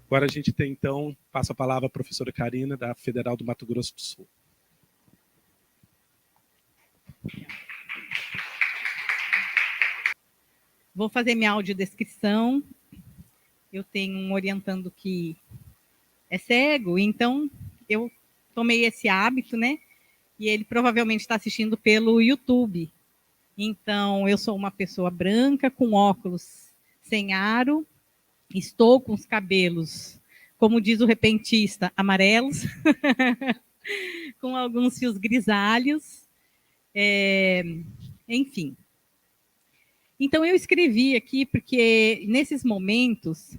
Agora a gente tem, então, passo a palavra à professora Karina, da Federal do Mato Grosso do Sul. Vou fazer minha audiodescrição. Eu tenho um orientando que é cego, então eu tomei esse hábito, né? E ele provavelmente está assistindo pelo YouTube. Então, eu sou uma pessoa branca, com óculos sem aro, estou com os cabelos, como diz o repentista, amarelos, com alguns fios grisalhos, enfim. Então, eu escrevi aqui porque, nesses momentos,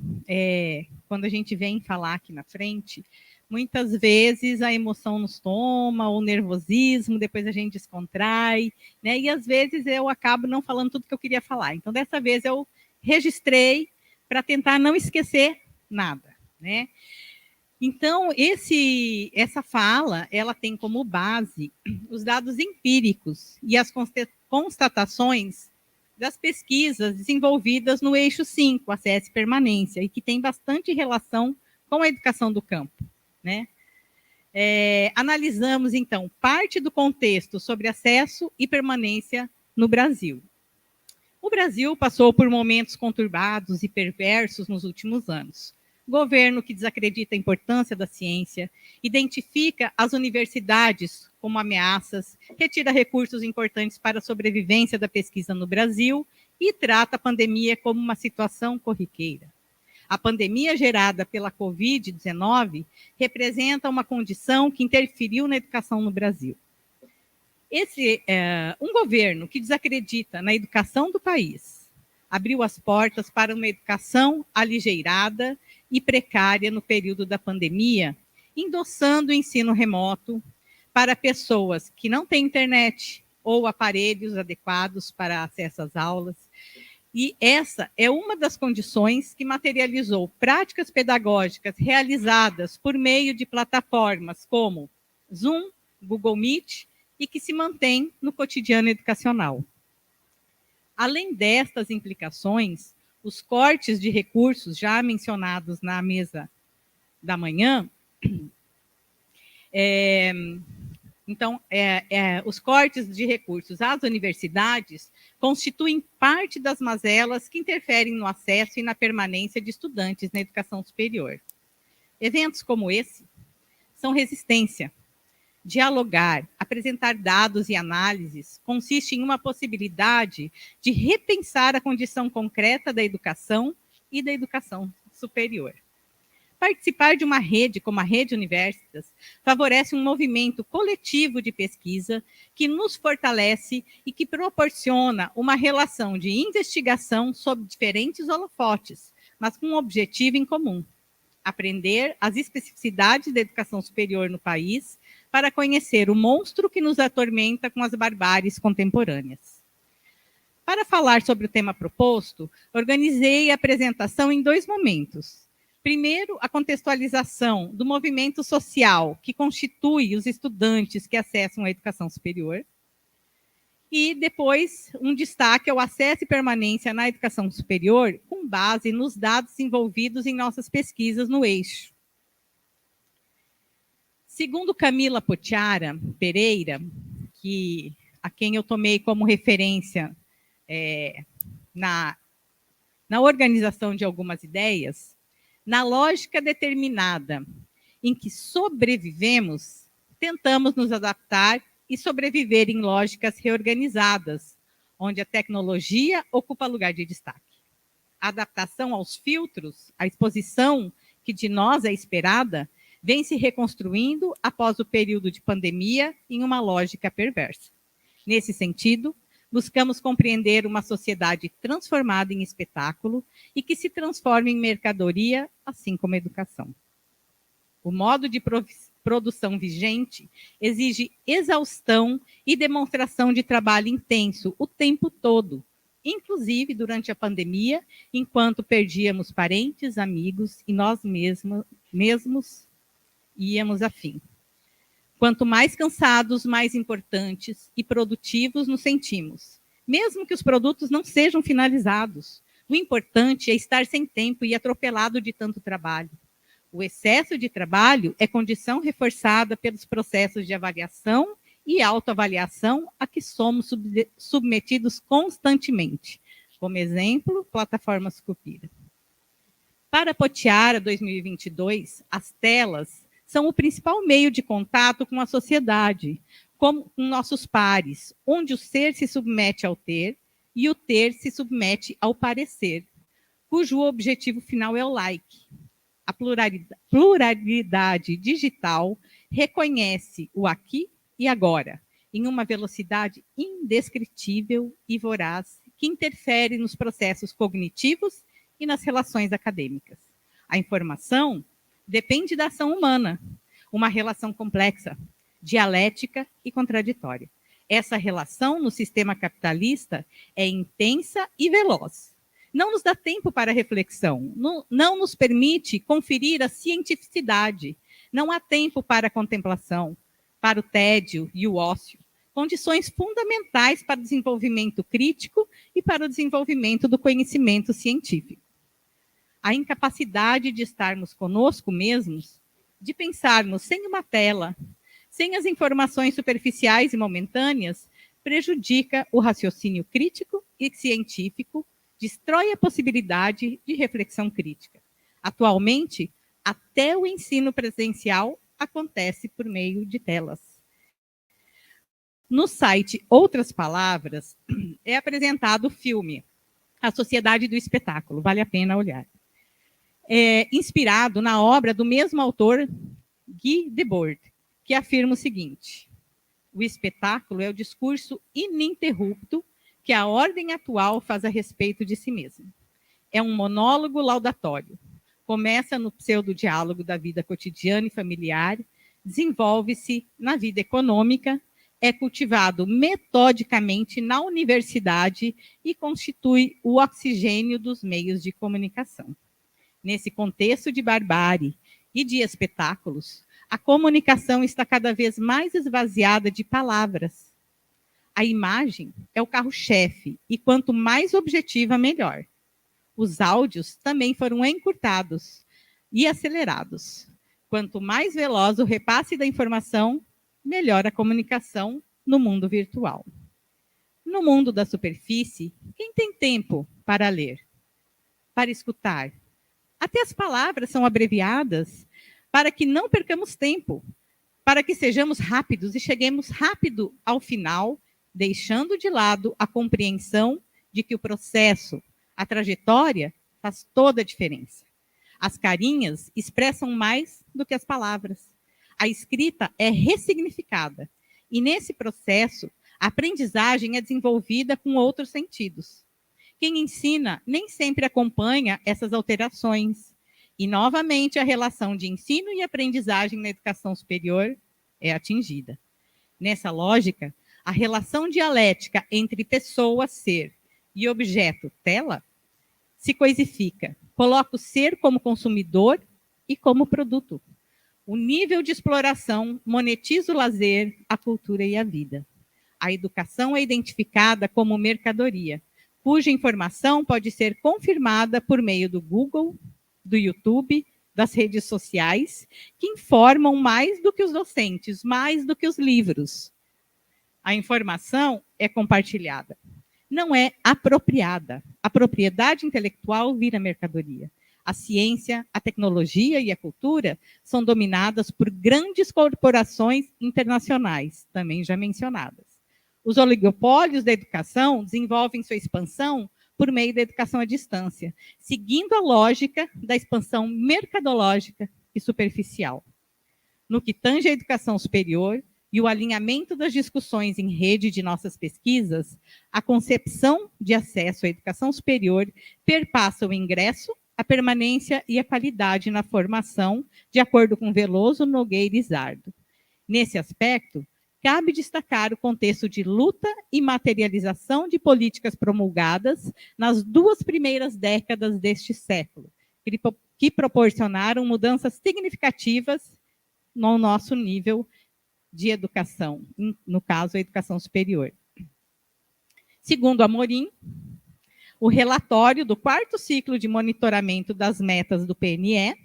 quando a gente vem falar aqui na frente, muitas vezes a emoção nos toma, o nervosismo, depois a gente descontrai, né? E às vezes eu acabo não falando tudo que eu queria falar. Então, dessa vez eu registrei para tentar não esquecer nada, né? Então, essa fala, ela tem como base os dados empíricos e as constatações das pesquisas desenvolvidas no eixo 5, acesso e permanência, e que tem bastante relação com a educação do campo, né? Analisamos, então, parte do contexto sobre acesso e permanência no Brasil. O Brasil passou por momentos conturbados e perversos nos últimos anos. Governo que desacredita a importância da ciência, identifica as universidades como ameaças, retira recursos importantes para a sobrevivência da pesquisa no Brasil e trata a pandemia como uma situação corriqueira. A pandemia gerada pela Covid-19 representa uma condição que interferiu na educação no Brasil. Um governo que desacredita na educação do país abriu as portas para uma educação aligeirada e precária no período da pandemia, endossando o ensino remoto para pessoas que não têm internet ou aparelhos adequados para acesso às aulas. E essa é uma das condições que materializou práticas pedagógicas realizadas por meio de plataformas como Zoom, Google Meet, e que se mantém no cotidiano educacional. Além destas implicações, os cortes de recursos já mencionados na mesa da manhã, os cortes de recursos às universidades constituem parte das mazelas que interferem no acesso e na permanência de estudantes na educação superior. Eventos como esse são resistência. Dialogar, apresentar dados e análises consiste em uma possibilidade de repensar a condição concreta da educação e da educação superior. Participar de uma rede como a Rede Universitas favorece um movimento coletivo de pesquisa que nos fortalece e que proporciona uma relação de investigação sob diferentes holofotes, mas com um objetivo em comum: aprender as especificidades da educação superior no país para conhecer o monstro que nos atormenta com as barbáries contemporâneas. Para falar sobre o tema proposto, organizei a apresentação em 2 momentos. Primeiro, a contextualização do movimento social que constitui os estudantes que acessam a educação superior. E depois, um destaque ao acesso e permanência na educação superior com base nos dados envolvidos em nossas pesquisas no eixo. Segundo Camila Potiara Pereira, a quem eu tomei como referência na organização de algumas ideias, na lógica determinada em que sobrevivemos, tentamos nos adaptar e sobreviver em lógicas reorganizadas, onde a tecnologia ocupa lugar de destaque. A adaptação aos filtros, a exposição que de nós é esperada, vem se reconstruindo após o período de pandemia em uma lógica perversa. Nesse sentido, buscamos compreender uma sociedade transformada em espetáculo e que se transforma em mercadoria, assim como a educação. O modo de produção vigente exige exaustão e demonstração de trabalho intenso o tempo todo, inclusive durante a pandemia, enquanto perdíamos parentes, amigos e nós mesmos íamos a fim. Quanto mais cansados, mais importantes e produtivos nos sentimos, mesmo que os produtos não sejam finalizados. O importante é estar sem tempo e atropelado de tanto trabalho. O excesso de trabalho é condição reforçada pelos processos de avaliação e autoavaliação a que somos submetidos constantemente. Como exemplo, plataformas Cupira. Para a Potiara 2022, as telas são o principal meio de contato com a sociedade, com nossos pares, onde o ser se submete ao ter e o ter se submete ao parecer, cujo objetivo final é o like. A pluralidade digital reconhece o aqui e agora, em uma velocidade indescritível e voraz, que interfere nos processos cognitivos e nas relações acadêmicas. A informação depende da ação humana, uma relação complexa, dialética e contraditória. Essa relação no sistema capitalista é intensa e veloz. Não nos dá tempo para reflexão, não nos permite conferir a cientificidade, não há tempo para a contemplação, para o tédio e o ócio, condições fundamentais para o desenvolvimento crítico e para o desenvolvimento do conhecimento científico. A incapacidade de estarmos conosco mesmos, de pensarmos sem uma tela, sem as informações superficiais e momentâneas, prejudica o raciocínio crítico e científico, destrói a possibilidade de reflexão crítica. Atualmente, até o ensino presencial acontece por meio de telas. No site Outras Palavras, é apresentado o filme A Sociedade do Espetáculo, vale a pena olhar. Inspirado na obra do mesmo autor, Guy Debord, que afirma o seguinte: o espetáculo é o discurso ininterrupto que a ordem atual faz a respeito de si mesma. É um monólogo laudatório. Começa no pseudo-diálogo da vida cotidiana e familiar, desenvolve-se na vida econômica, é cultivado metodicamente na universidade e constitui o oxigênio dos meios de comunicação. Nesse contexto de barbárie e de espetáculos, a comunicação está cada vez mais esvaziada de palavras. A imagem é o carro-chefe e quanto mais objetiva, melhor. Os áudios também foram encurtados e acelerados. Quanto mais veloz o repasse da informação, melhor a comunicação no mundo virtual. No mundo da superfície, quem tem tempo para ler, para escutar? Até as palavras são abreviadas para que não percamos tempo, para que sejamos rápidos e cheguemos rápido ao final, deixando de lado a compreensão de que o processo, a trajetória, faz toda a diferença. As carinhas expressam mais do que as palavras. A escrita é ressignificada. E nesse processo, a aprendizagem é desenvolvida com outros sentidos. Quem ensina nem sempre acompanha essas alterações. E, novamente, a relação de ensino e aprendizagem na educação superior é atingida. Nessa lógica, a relação dialética entre pessoa, ser, e objeto, tela, se coisifica. Coloca o ser como consumidor e como produto. O nível de exploração monetiza o lazer, a cultura e a vida. A educação é identificada como mercadoria, cuja informação pode ser confirmada por meio do Google, do YouTube, das redes sociais, que informam mais do que os docentes, mais do que os livros. A informação é compartilhada, não é apropriada. A propriedade intelectual vira mercadoria. A ciência, a tecnologia e a cultura são dominadas por grandes corporações internacionais, também já mencionadas. Os oligopólios da educação desenvolvem sua expansão por meio da educação à distância, seguindo a lógica da expansão mercadológica e superficial. No que tange à educação superior e o alinhamento das discussões em rede de nossas pesquisas, a concepção de acesso à educação superior perpassa o ingresso, a permanência e a qualidade na formação, de acordo com Veloso, Nogueira e Zardo. Nesse aspecto, cabe destacar o contexto de luta e materialização de políticas promulgadas nas 2 primeiras décadas deste século, que proporcionaram mudanças significativas no nosso nível de educação, no caso, a educação superior. Segundo Amorim, o relatório do 4º ciclo de monitoramento das metas do PNE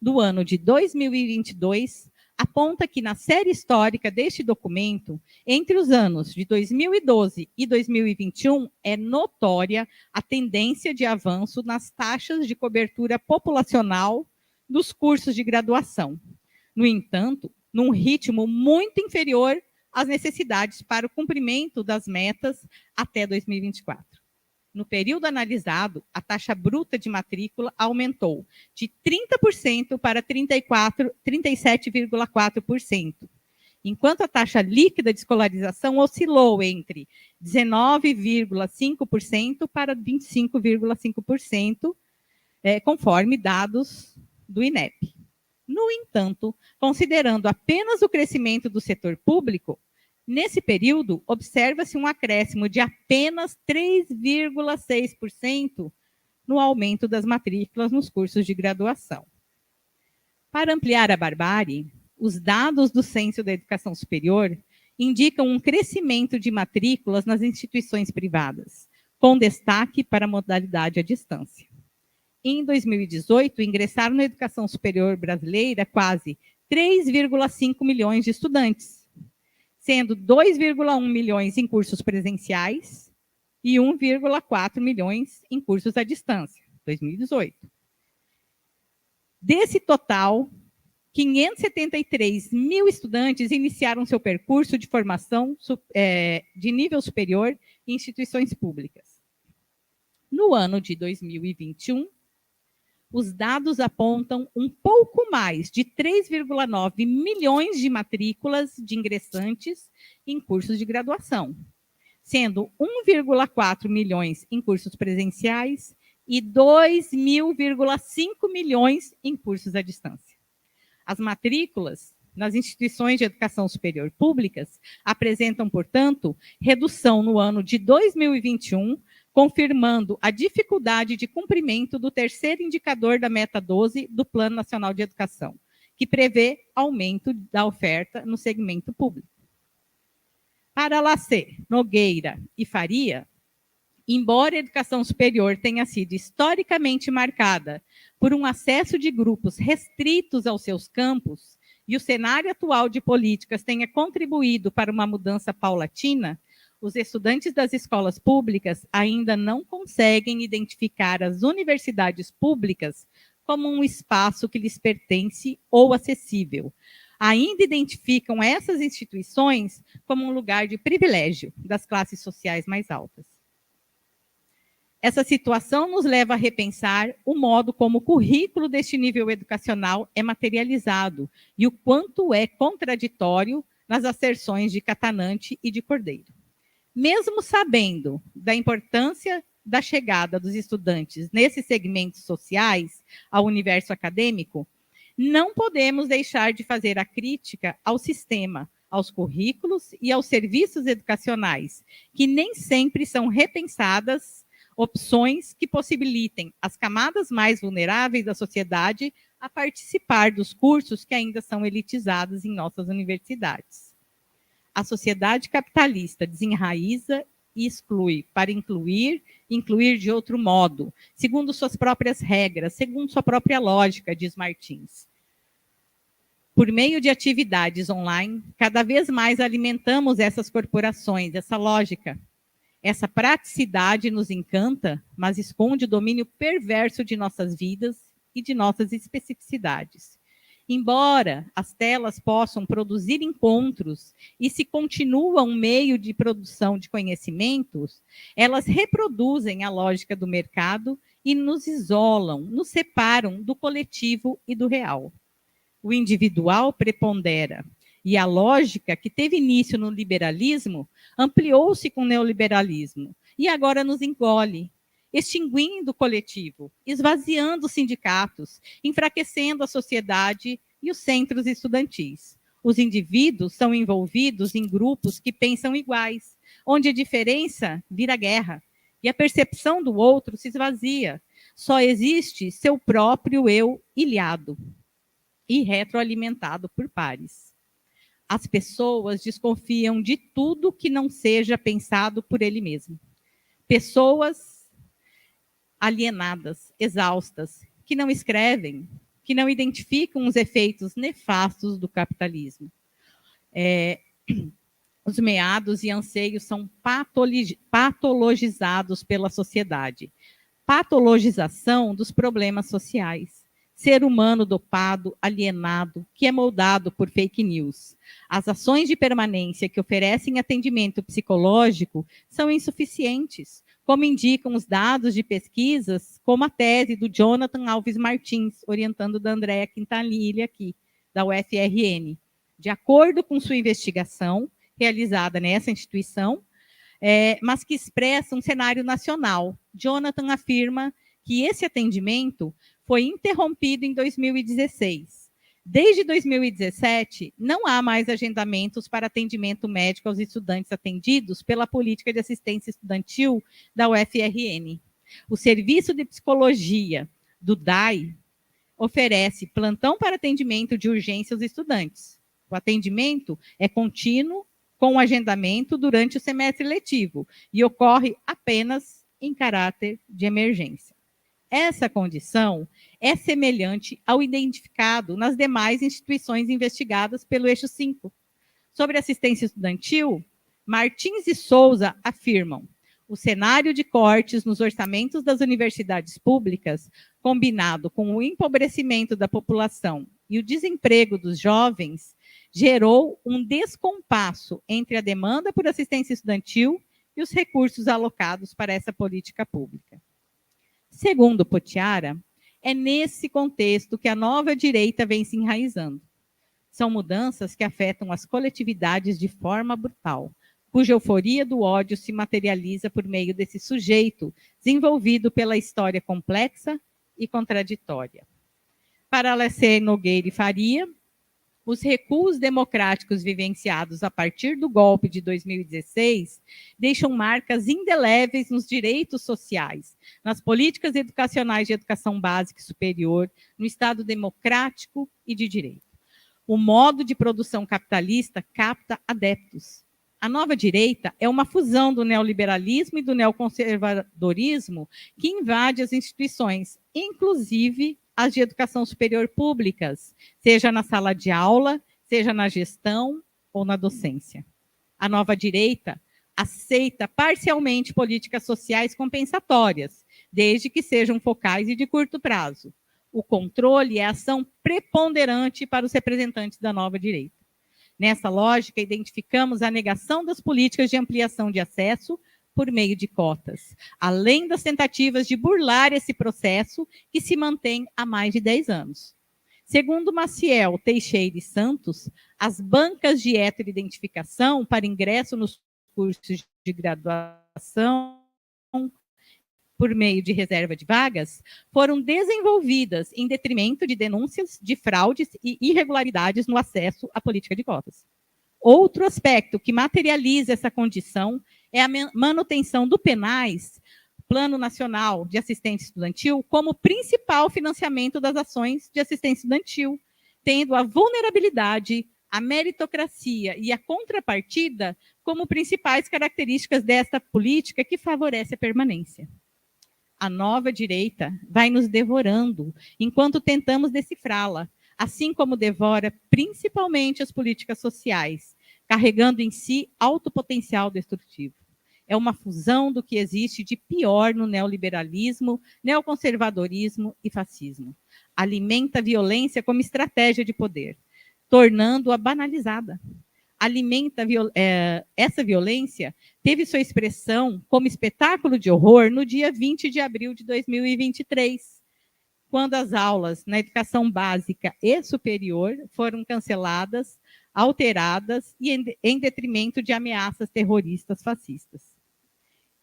do ano de 2022 aponta que, na série histórica deste documento, entre os anos de 2012 e 2021, é notória a tendência de avanço nas taxas de cobertura populacional dos cursos de graduação. No entanto, num ritmo muito inferior às necessidades para o cumprimento das metas até 2024. No período analisado, a taxa bruta de matrícula aumentou de 30% para 37,4%, enquanto a taxa líquida de escolarização oscilou entre 19,5% para 25,5%, conforme dados do INEP. No entanto, considerando apenas o crescimento do setor público, nesse período, observa-se um acréscimo de apenas 3,6% no aumento das matrículas nos cursos de graduação. Para ampliar a barbárie, os dados do Censo da Educação Superior indicam um crescimento de matrículas nas instituições privadas, com destaque para a modalidade à distância. Em 2018, ingressaram na educação superior brasileira quase 3,5 milhões de estudantes, sendo 2,1 milhões em cursos presenciais e 1,4 milhões em cursos à distância, 2018. Desse total, 573 mil estudantes iniciaram seu percurso de formação de nível superior em instituições públicas. No ano de 2021, os dados apontam um pouco mais de 3,9 milhões de matrículas de ingressantes em cursos de graduação, sendo 1,4 milhões em cursos presenciais e 2,5 milhões em cursos à distância. As matrículas nas instituições de educação superior públicas apresentam, portanto, redução no ano de 2021, confirmando a dificuldade de cumprimento do terceiro indicador da Meta 12 do Plano Nacional de Educação, que prevê aumento da oferta no segmento público. Para Lacê, Nogueira e Faria, embora a educação superior tenha sido historicamente marcada por um acesso de grupos restritos aos seus campos e o cenário atual de políticas tenha contribuído para uma mudança paulatina, os estudantes das escolas públicas ainda não conseguem identificar as universidades públicas como um espaço que lhes pertence ou acessível. Ainda identificam essas instituições como um lugar de privilégio das classes sociais mais altas. Essa situação nos leva a repensar o modo como o currículo deste nível educacional é materializado e o quanto é contraditório nas asserções de Catanante e de Cordeiro. Mesmo sabendo da importância da chegada dos estudantes nesses segmentos sociais ao universo acadêmico, não podemos deixar de fazer a crítica ao sistema, aos currículos e aos serviços educacionais, que nem sempre são repensadas opções que possibilitem as camadas mais vulneráveis da sociedade a participar dos cursos que ainda são elitizados em nossas universidades. A sociedade capitalista desenraiza e exclui para incluir de outro modo, segundo suas próprias regras, segundo sua própria lógica, diz Martins. Por meio de atividades online, cada vez mais alimentamos essas corporações, essa lógica. Essa praticidade nos encanta, mas esconde o domínio perverso de nossas vidas e de nossas especificidades. Embora as telas possam produzir encontros e se continua um meio de produção de conhecimentos, elas reproduzem a lógica do mercado e nos isolam, nos separam do coletivo e do real. O individual prepondera e a lógica que teve início no liberalismo ampliou-se com o neoliberalismo e agora nos engole, extinguindo o coletivo, esvaziando os sindicatos, enfraquecendo a sociedade e os centros estudantis. Os indivíduos são envolvidos em grupos que pensam iguais, onde a diferença vira guerra e a percepção do outro se esvazia. Só existe seu próprio eu ilhado e retroalimentado por pares. As pessoas desconfiam de tudo que não seja pensado por ele mesmo. Pessoas alienadas, exaustas, que não escrevem, que não identificam os efeitos nefastos do capitalismo. Os meados e anseios são patologizados pela sociedade. Patologização dos problemas sociais. Ser humano dopado, alienado, que é moldado por fake news. As ações de permanência que oferecem atendimento psicológico são insuficientes, como indicam os dados de pesquisas, como a tese do Jonathan Alves Martins, orientando da Andréa Quintanilha aqui, da UFRN. De acordo com sua investigação, realizada nessa instituição, mas que expressa um cenário nacional. Jonathan afirma que esse atendimento foi interrompido em 2016. Desde 2017, não há mais agendamentos para atendimento médico aos estudantes atendidos pela política de assistência estudantil da UFRN. O Serviço de Psicologia do DAI oferece plantão para atendimento de urgência aos estudantes. O atendimento é contínuo, com agendamento durante o semestre letivo e ocorre apenas em caráter de emergência. Essa condição é semelhante ao identificado nas demais instituições investigadas pelo Eixo 5. Sobre assistência estudantil, Martins e Souza afirmam: o cenário de cortes nos orçamentos das universidades públicas, combinado com o empobrecimento da população e o desemprego dos jovens, gerou um descompasso entre a demanda por assistência estudantil e os recursos alocados para essa política pública. Segundo Potiara, é nesse contexto que a nova direita vem se enraizando. São mudanças que afetam as coletividades de forma brutal, cuja euforia do ódio se materializa por meio desse sujeito, desenvolvido pela história complexa e contraditória. Para Alessê Nogueira e Faria, os recuos democráticos vivenciados a partir do golpe de 2016 deixam marcas indeléveis nos direitos sociais, nas políticas educacionais de educação básica e superior, no Estado democrático e de direito. O modo de produção capitalista capta adeptos. A nova direita é uma fusão do neoliberalismo e do neoconservadorismo que invade as instituições, inclusive as de educação superior públicas, seja na sala de aula, seja na gestão ou na docência. A nova direita aceita parcialmente políticas sociais compensatórias, desde que sejam focais e de curto prazo. O controle é a ação preponderante para os representantes da nova direita. Nessa lógica, identificamos a negação das políticas de ampliação de acesso por meio de cotas, além das tentativas de burlar esse processo que se mantém há mais de 10 anos. Segundo Maciel Teixeira e Santos, as bancas de heteroidentificação para ingresso nos cursos de graduação por meio de reserva de vagas foram desenvolvidas em detrimento de denúncias de fraudes e irregularidades no acesso à política de cotas. Outro aspecto que materializa essa condição é a manutenção do PNAES, Plano Nacional de Assistência Estudantil, como principal financiamento das ações de assistência estudantil, tendo a vulnerabilidade, a meritocracia e a contrapartida como principais características desta política que favorece a permanência. A nova direita vai nos devorando enquanto tentamos decifrá-la, assim como devora principalmente as políticas sociais, carregando em si alto potencial destrutivo. É uma fusão do que existe de pior no neoliberalismo, neoconservadorismo e fascismo. Alimenta a violência como estratégia de poder, tornando-a banalizada. Essa violência teve sua expressão como espetáculo de horror no dia 20 de abril de 2023, quando as aulas na educação básica e superior foram canceladas, alteradas e em detrimento de ameaças terroristas fascistas.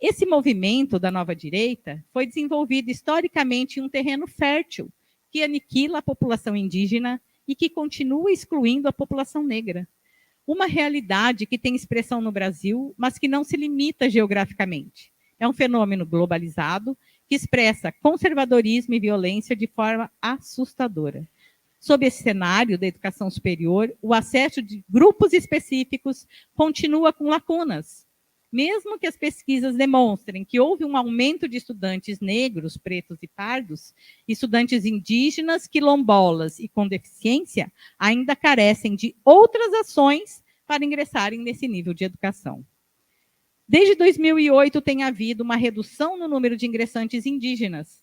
Esse movimento da nova direita foi desenvolvido historicamente em um terreno fértil que aniquila a população indígena e que continua excluindo a população negra. Uma realidade que tem expressão no Brasil, mas que não se limita geograficamente. É um fenômeno globalizado que expressa conservadorismo e violência de forma assustadora. Sob esse cenário da educação superior, o acesso de grupos específicos continua com lacunas. Mesmo que as pesquisas demonstrem que houve um aumento de estudantes negros, pretos e pardos, estudantes indígenas, quilombolas e com deficiência ainda carecem de outras ações para ingressarem nesse nível de educação. Desde 2008 tem havido uma redução no número de ingressantes indígenas.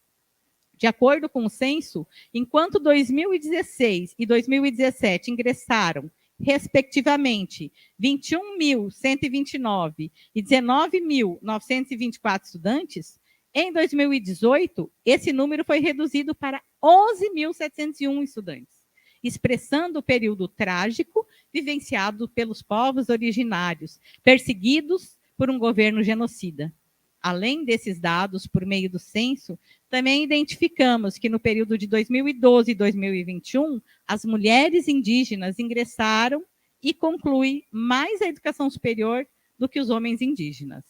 De acordo com o censo, enquanto 2016 e 2017 ingressaram respectivamente, 21.129 e 19.924 estudantes, em 2018, esse número foi reduzido para 11.701 estudantes, expressando o período trágico vivenciado pelos povos originários, perseguidos por um governo genocida. Além desses dados, por meio do censo, também identificamos que no período de 2012 e 2021, as mulheres indígenas ingressaram e concluem mais a educação superior do que os homens indígenas.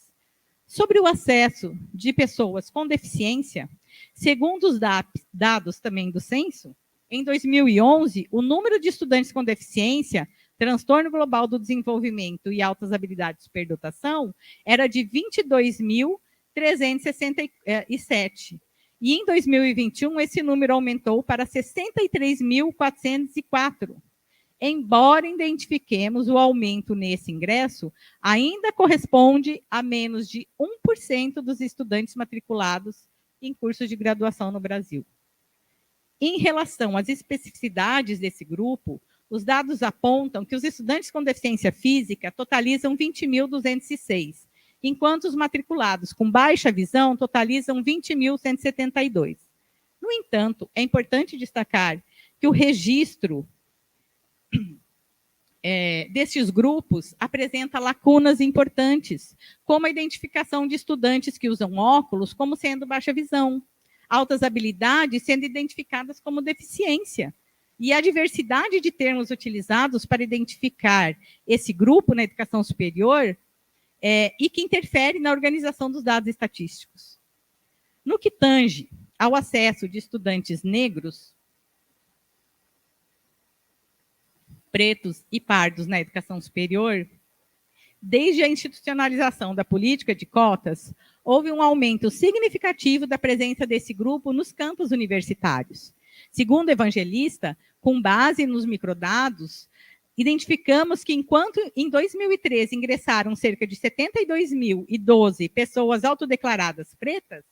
Sobre o acesso de pessoas com deficiência, segundo os dados também do censo, em 2011, o número de estudantes com deficiência, transtorno global do desenvolvimento e altas habilidades de superdotação era de 22.367. E em 2021, esse número aumentou para 63.404. Embora identifiquemos o aumento nesse ingresso, ainda corresponde a menos de 1% dos estudantes matriculados em cursos de graduação no Brasil. Em relação às especificidades desse grupo, os dados apontam que os estudantes com deficiência física totalizam 20.206, enquanto os matriculados com baixa visão totalizam 20.172. No entanto, é importante destacar que o registro desses grupos apresenta lacunas importantes, como a identificação de estudantes que usam óculos como sendo baixa visão, altas habilidades sendo identificadas como deficiência, e a diversidade de termos utilizados para identificar esse grupo na educação superior e que interfere na organização dos dados estatísticos. No que tange ao acesso de estudantes negros, pretos e pardos na educação superior, desde a institucionalização da política de cotas, houve um aumento significativo da presença desse grupo nos campos universitários. Segundo o Evangelista, com base nos microdados, identificamos que enquanto em 2013 ingressaram cerca de 72.012 pessoas autodeclaradas pretas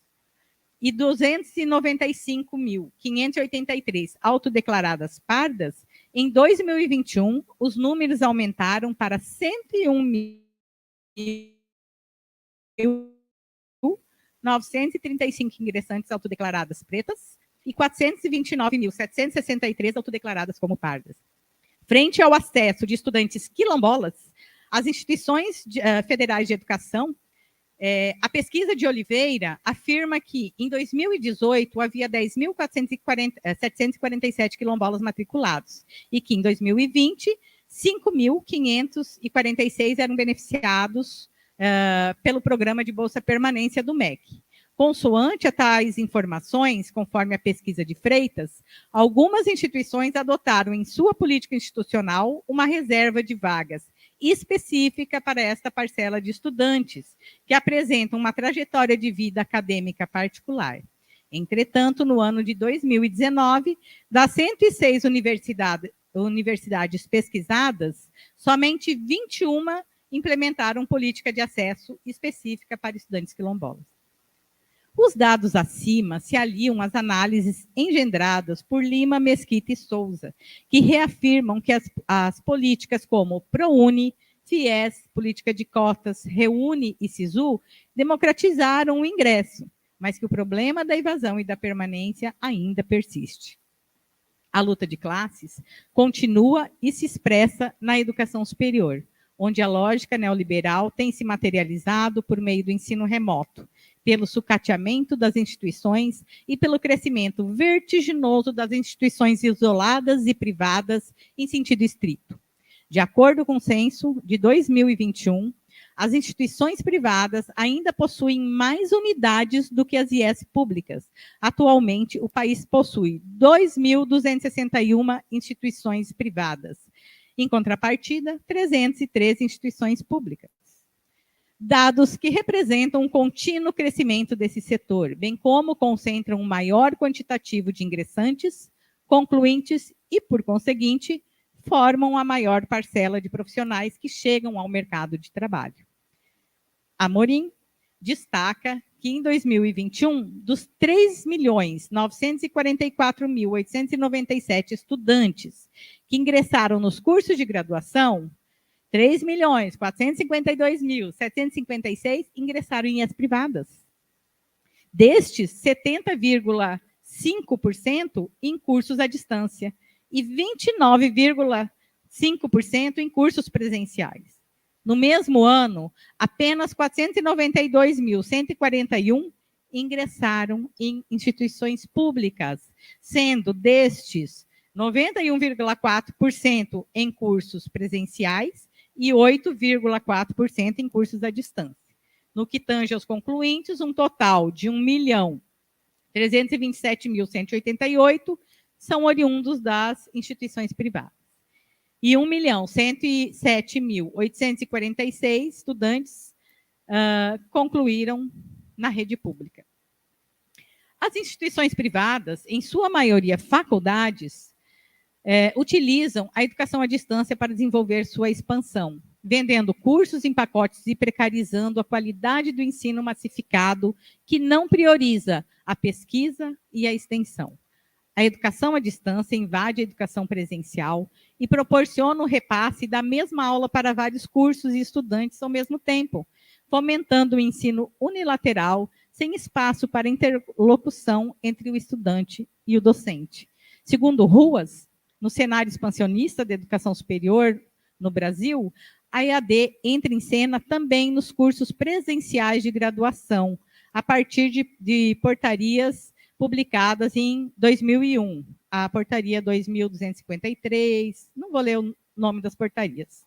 e 295.583 autodeclaradas pardas, em 2021 os números aumentaram para 101.935 ingressantes autodeclaradas pretas e 429.763 autodeclaradas como pardas. Frente ao acesso de estudantes quilombolas, as instituições federais de educação, a pesquisa de Oliveira afirma que, em 2018, havia 10.747 quilombolas matriculados e que, em 2020, 5.546 eram beneficiados pelo programa de Bolsa Permanência do MEC. Consoante a tais informações, conforme a pesquisa de Freitas, algumas instituições adotaram em sua política institucional uma reserva de vagas específica para esta parcela de estudantes, que apresentam uma trajetória de vida acadêmica particular. Entretanto, no ano de 2019, das 106 universidades pesquisadas, somente 21 implementaram política de acesso específica para estudantes quilombolas. Os dados acima se aliam às análises engendradas por Lima, Mesquita e Souza, que reafirmam que as políticas como ProUni, FIES, Política de Cotas, REUNE e SISU democratizaram o ingresso, mas que o problema da evasão e da permanência ainda persiste. A luta de classes continua e se expressa na educação superior, onde a lógica neoliberal tem se materializado por meio do ensino remoto, pelo sucateamento das instituições e pelo crescimento vertiginoso das instituições isoladas e privadas em sentido estrito. De acordo com o censo de 2021, as instituições privadas ainda possuem mais unidades do que as IES públicas. Atualmente, o país possui 2.261 instituições privadas. Em contrapartida, 313 instituições públicas. dados que representam um contínuo crescimento desse setor, bem como concentram um maior quantitativo de ingressantes, concluintes e, por conseguinte, formam a maior parcela de profissionais que chegam ao mercado de trabalho. Amorim destaca que em 2021, dos 3.944.897 estudantes que ingressaram nos cursos de graduação, 3.452.756 ingressaram em as privadas. Destes, 70,5% em cursos à distância e 29,5% em cursos presenciais. No mesmo ano, apenas 492.141 ingressaram em instituições públicas, sendo destes 91,4% em cursos presenciais e 8,4% em cursos à distância. No que tange aos concluintes, um total de 1.327.188 são oriundos das instituições privadas. E 1.107.846 estudantes concluíram na rede pública. As instituições privadas, em sua maioria faculdades, utilizam a educação à distância para desenvolver sua expansão, vendendo cursos em pacotes e precarizando a qualidade do ensino massificado, que não prioriza a pesquisa e a extensão. A educação à distância invade a educação presencial e proporciona o repasse da mesma aula para vários cursos e estudantes ao mesmo tempo, fomentando o ensino unilateral, sem espaço para interlocução entre o estudante e o docente. Segundo Ruas, no cenário expansionista da educação superior no Brasil, a EAD entra em cena também nos cursos presenciais de graduação, a partir de portarias publicadas em 2001, a portaria 2253, não vou ler o nome das portarias,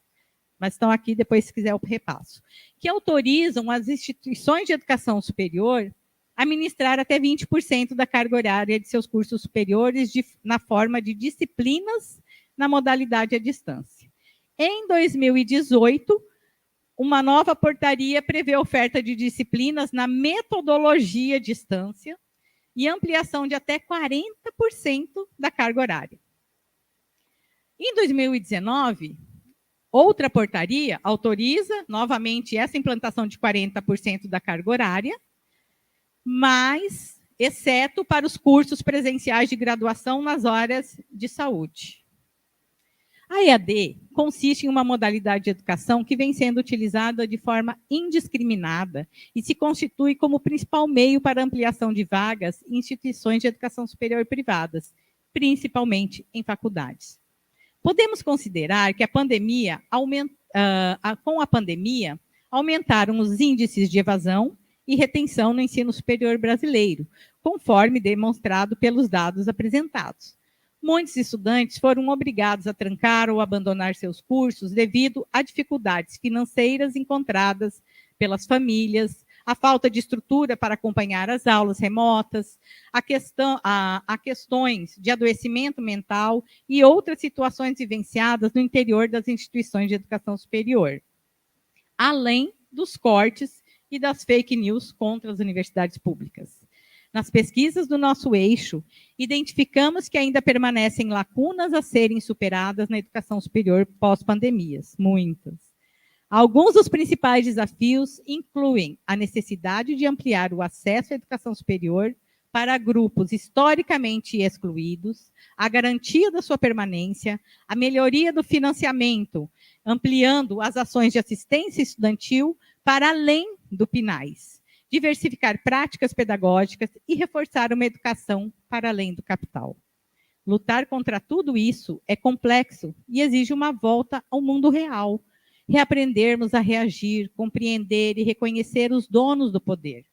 mas estão aqui depois se quiser eu repasso, que autorizam as instituições de educação superior a ministrar até 20% da carga horária de seus cursos superiores na forma de disciplinas na modalidade à distância. Em 2018, uma nova portaria prevê a oferta de disciplinas na metodologia à distância, e ampliação de até 40% da carga horária. Em 2019, outra portaria autoriza novamente essa implantação de 40% da carga horária, mas exceto para os cursos presenciais de graduação nas áreas de saúde. A EAD consiste em uma modalidade de educação que vem sendo utilizada de forma indiscriminada e se constitui como principal meio para ampliação de vagas em instituições de educação superior privadas, principalmente em faculdades. Podemos considerar que com a pandemia, aumentaram os índices de evasão e retenção no ensino superior brasileiro, conforme demonstrado pelos dados apresentados. Muitos estudantes foram obrigados a trancar ou abandonar seus cursos devido a dificuldades financeiras encontradas pelas famílias, a falta de estrutura para acompanhar as aulas remotas, a questões de adoecimento mental e outras situações vivenciadas no interior das instituições de educação superior, além dos cortes e das fake news contra as universidades públicas. Nas pesquisas do nosso eixo, identificamos que ainda permanecem lacunas a serem superadas na educação superior pós-pandemias, muitas. Alguns dos principais desafios incluem a necessidade de ampliar o acesso à educação superior para grupos historicamente excluídos, a garantia da sua permanência, a melhoria do financiamento, ampliando as ações de assistência estudantil para além do PNAES, diversificar práticas pedagógicas e reforçar uma educação para além do capital. Lutar contra tudo isso é complexo e exige uma volta ao mundo real, reaprendermos a reagir, compreender e reconhecer os donos do poder,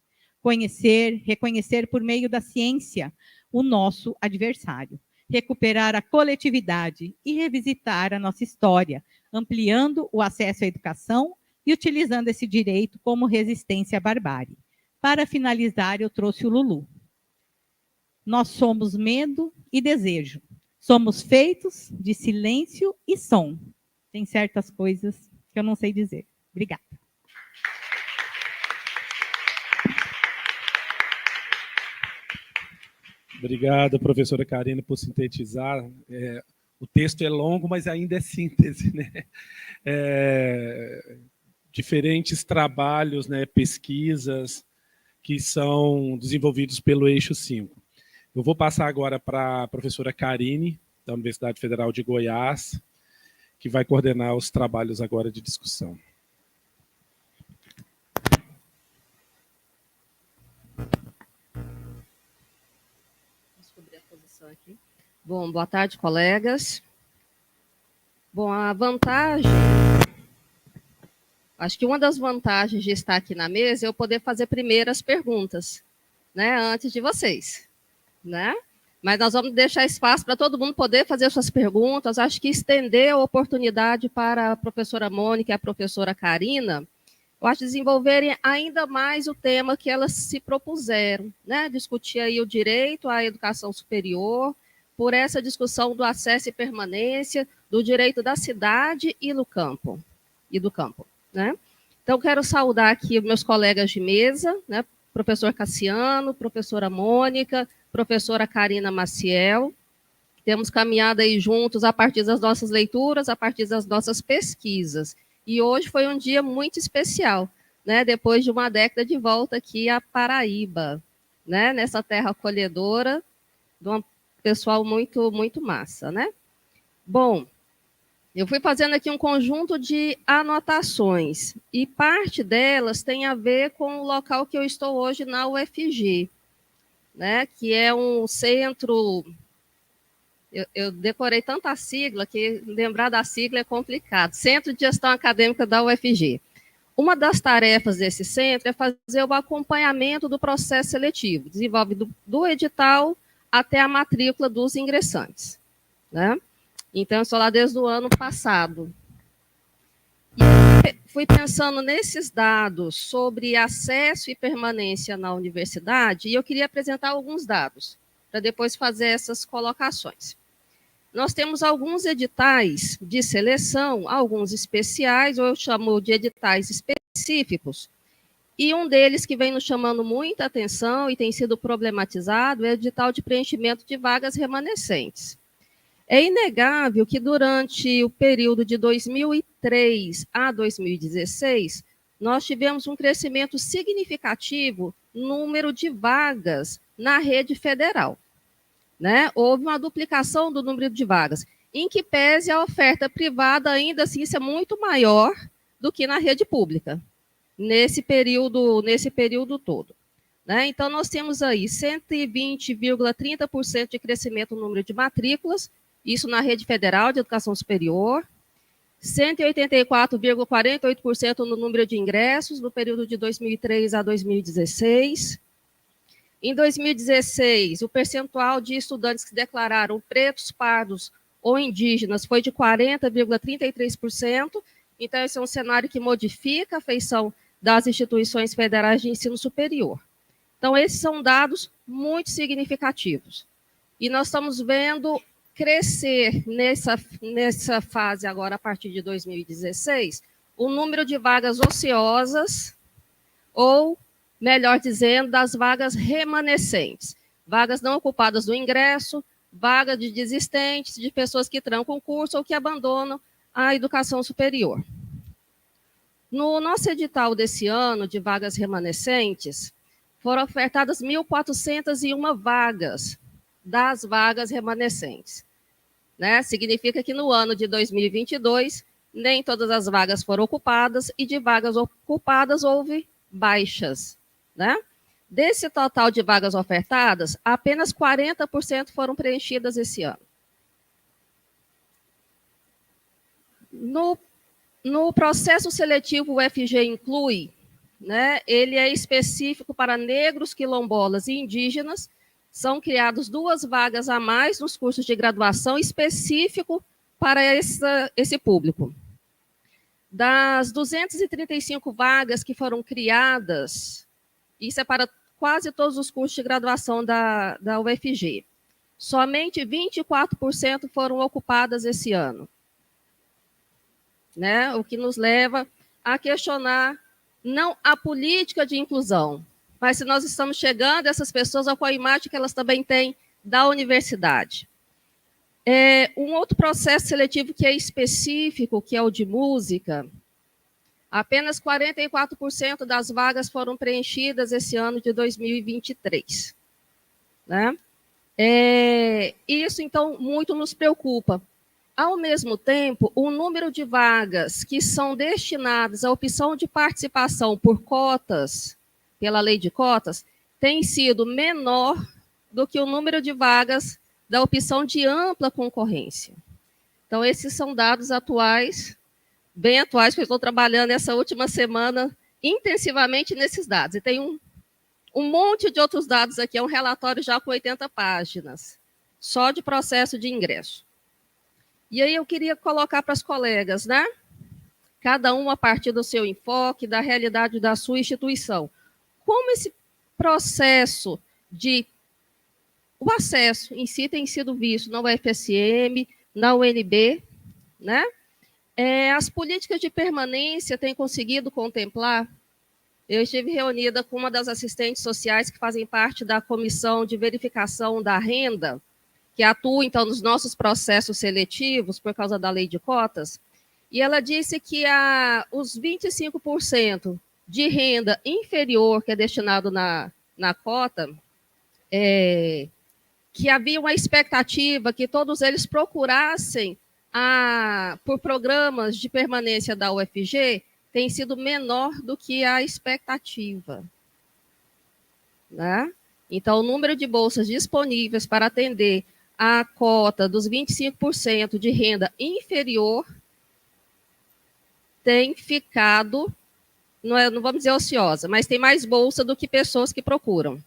reconhecer por meio da ciência o nosso adversário, recuperar a coletividade e revisitar a nossa história, ampliando o acesso à educação e utilizando esse direito como resistência à barbárie. Para finalizar, eu trouxe o Lulu. Nós somos medo e desejo. Somos feitos de silêncio e som. Tem certas coisas que eu não sei dizer. Obrigada. Obrigado, professora Karina, por sintetizar. O texto é longo, mas ainda é síntese, né? Diferentes trabalhos, né, pesquisas que são desenvolvidos pelo Eixo 5. Eu vou passar agora para a professora Karine, da Universidade Federal de Goiás, que vai coordenar os trabalhos agora de discussão. Descobrir a posição aqui. Bom, boa tarde, colegas. Bom, a vantagem... Acho que uma das vantagens de estar aqui na mesa é eu poder fazer primeiras perguntas, né, antes de vocês, né? Mas nós vamos deixar espaço para todo mundo poder fazer suas perguntas. Acho que estender a oportunidade para a professora Mônica e a professora Karina, eu acho, desenvolverem ainda mais o tema que elas se propuseram, né? Discutir aí o direito à educação superior, por essa discussão do acesso e permanência, do direito da cidade e do campo. Né? Então, quero saudar aqui meus colegas de mesa, né? Professor Cassiano, professora Mônica, professora Karina Maciel. Temos caminhado aí juntos a partir das nossas leituras, a partir das nossas pesquisas. E hoje foi um dia muito especial, né? Depois de uma década de volta aqui à Paraíba, né? Nessa terra acolhedora, de um pessoal muito, muito massa, né? Bom, eu fui fazendo aqui um conjunto de anotações, e parte delas tem a ver com o local que eu estou hoje na UFG, né, que é um centro... Eu decorei tanta sigla que lembrar da sigla é complicado. Centro de Gestão Acadêmica da UFG. Uma das tarefas desse centro é fazer o acompanhamento do processo seletivo, desenvolve do edital até a matrícula dos ingressantes, né? Então, eu estou lá desde o ano passado. E fui pensando nesses dados sobre acesso e permanência na universidade, e eu queria apresentar alguns dados, para depois fazer essas colocações. Nós temos alguns editais de seleção, alguns especiais, ou eu chamo de editais específicos, e um deles que vem nos chamando muita atenção e tem sido problematizado é o edital de preenchimento de vagas remanescentes. É inegável que durante o período de 2003 a 2016, nós tivemos um crescimento significativo no número de vagas na rede federal, né? Houve uma duplicação do número de vagas, em que pese a oferta privada, ainda assim, isso é muito maior do que na rede pública, nesse período todo, né? Então, nós temos aí 120,30% de crescimento no número de matrículas, isso na rede federal de educação superior, 184,48% no número de ingressos no período de 2003 a 2016. Em 2016, o percentual de estudantes que declararam pretos, pardos ou indígenas foi de 40,33%. Então, esse é um cenário que modifica a feição das instituições federais de ensino superior. Então, esses são dados muito significativos. E nós estamos vendo crescer nessa fase agora, a partir de 2016, o número de vagas ociosas, ou, melhor dizendo, das vagas remanescentes. Vagas não ocupadas do ingresso, vaga de desistentes, de pessoas que trancam o curso ou que abandonam a educação superior. No nosso edital desse ano, de vagas remanescentes, foram ofertadas 1.401 vagas das vagas remanescentes, né? Significa que no ano de 2022, nem todas as vagas foram ocupadas, e de vagas ocupadas houve baixas, né? Desse total de vagas ofertadas, apenas 40% foram preenchidas esse ano. No processo seletivo, o UFG inclui, né, ele é específico para negros, quilombolas e indígenas. São criadas 2 vagas a mais nos cursos de graduação específico para esse público. Das 235 vagas que foram criadas, isso é para quase todos os cursos de graduação da UFG, somente 24% foram ocupadas esse ano, né? O que nos leva a questionar não a política de inclusão, mas se nós estamos chegando a essas pessoas com a imagem que elas também têm da universidade. Um outro processo seletivo que é específico, que é o de música, apenas 44% das vagas foram preenchidas esse ano de 2023. Né? Isso, então, muito nos preocupa. Ao mesmo tempo, o número de vagas que são destinadas à opção de participação por cotas, pela lei de cotas, tem sido menor do que o número de vagas da opção de ampla concorrência. Então, esses são dados atuais, bem atuais, que eu estou trabalhando essa última semana intensivamente nesses dados. E tem um monte de outros dados aqui, é um relatório já com 80 páginas, só de processo de ingresso. E aí eu queria colocar para as colegas, né? Cada um a partir do seu enfoque, da realidade da sua instituição. Como esse processo o acesso em si tem sido visto na UFSM, na UNB, né? As políticas de permanência têm conseguido contemplar. Eu estive reunida com uma das assistentes sociais que fazem parte da comissão de verificação da renda, que atua, então, nos nossos processos seletivos, por causa da lei de cotas, e ela disse que os 25% de renda inferior que é destinado na cota, que havia uma expectativa que todos eles procurassem por programas de permanência da UFG, tem sido menor do que a expectativa. Né? Então, o número de bolsas disponíveis para atender a cota dos 25% de renda inferior tem ficado, não vamos dizer ociosa, mas tem mais bolsa do que pessoas que procuram.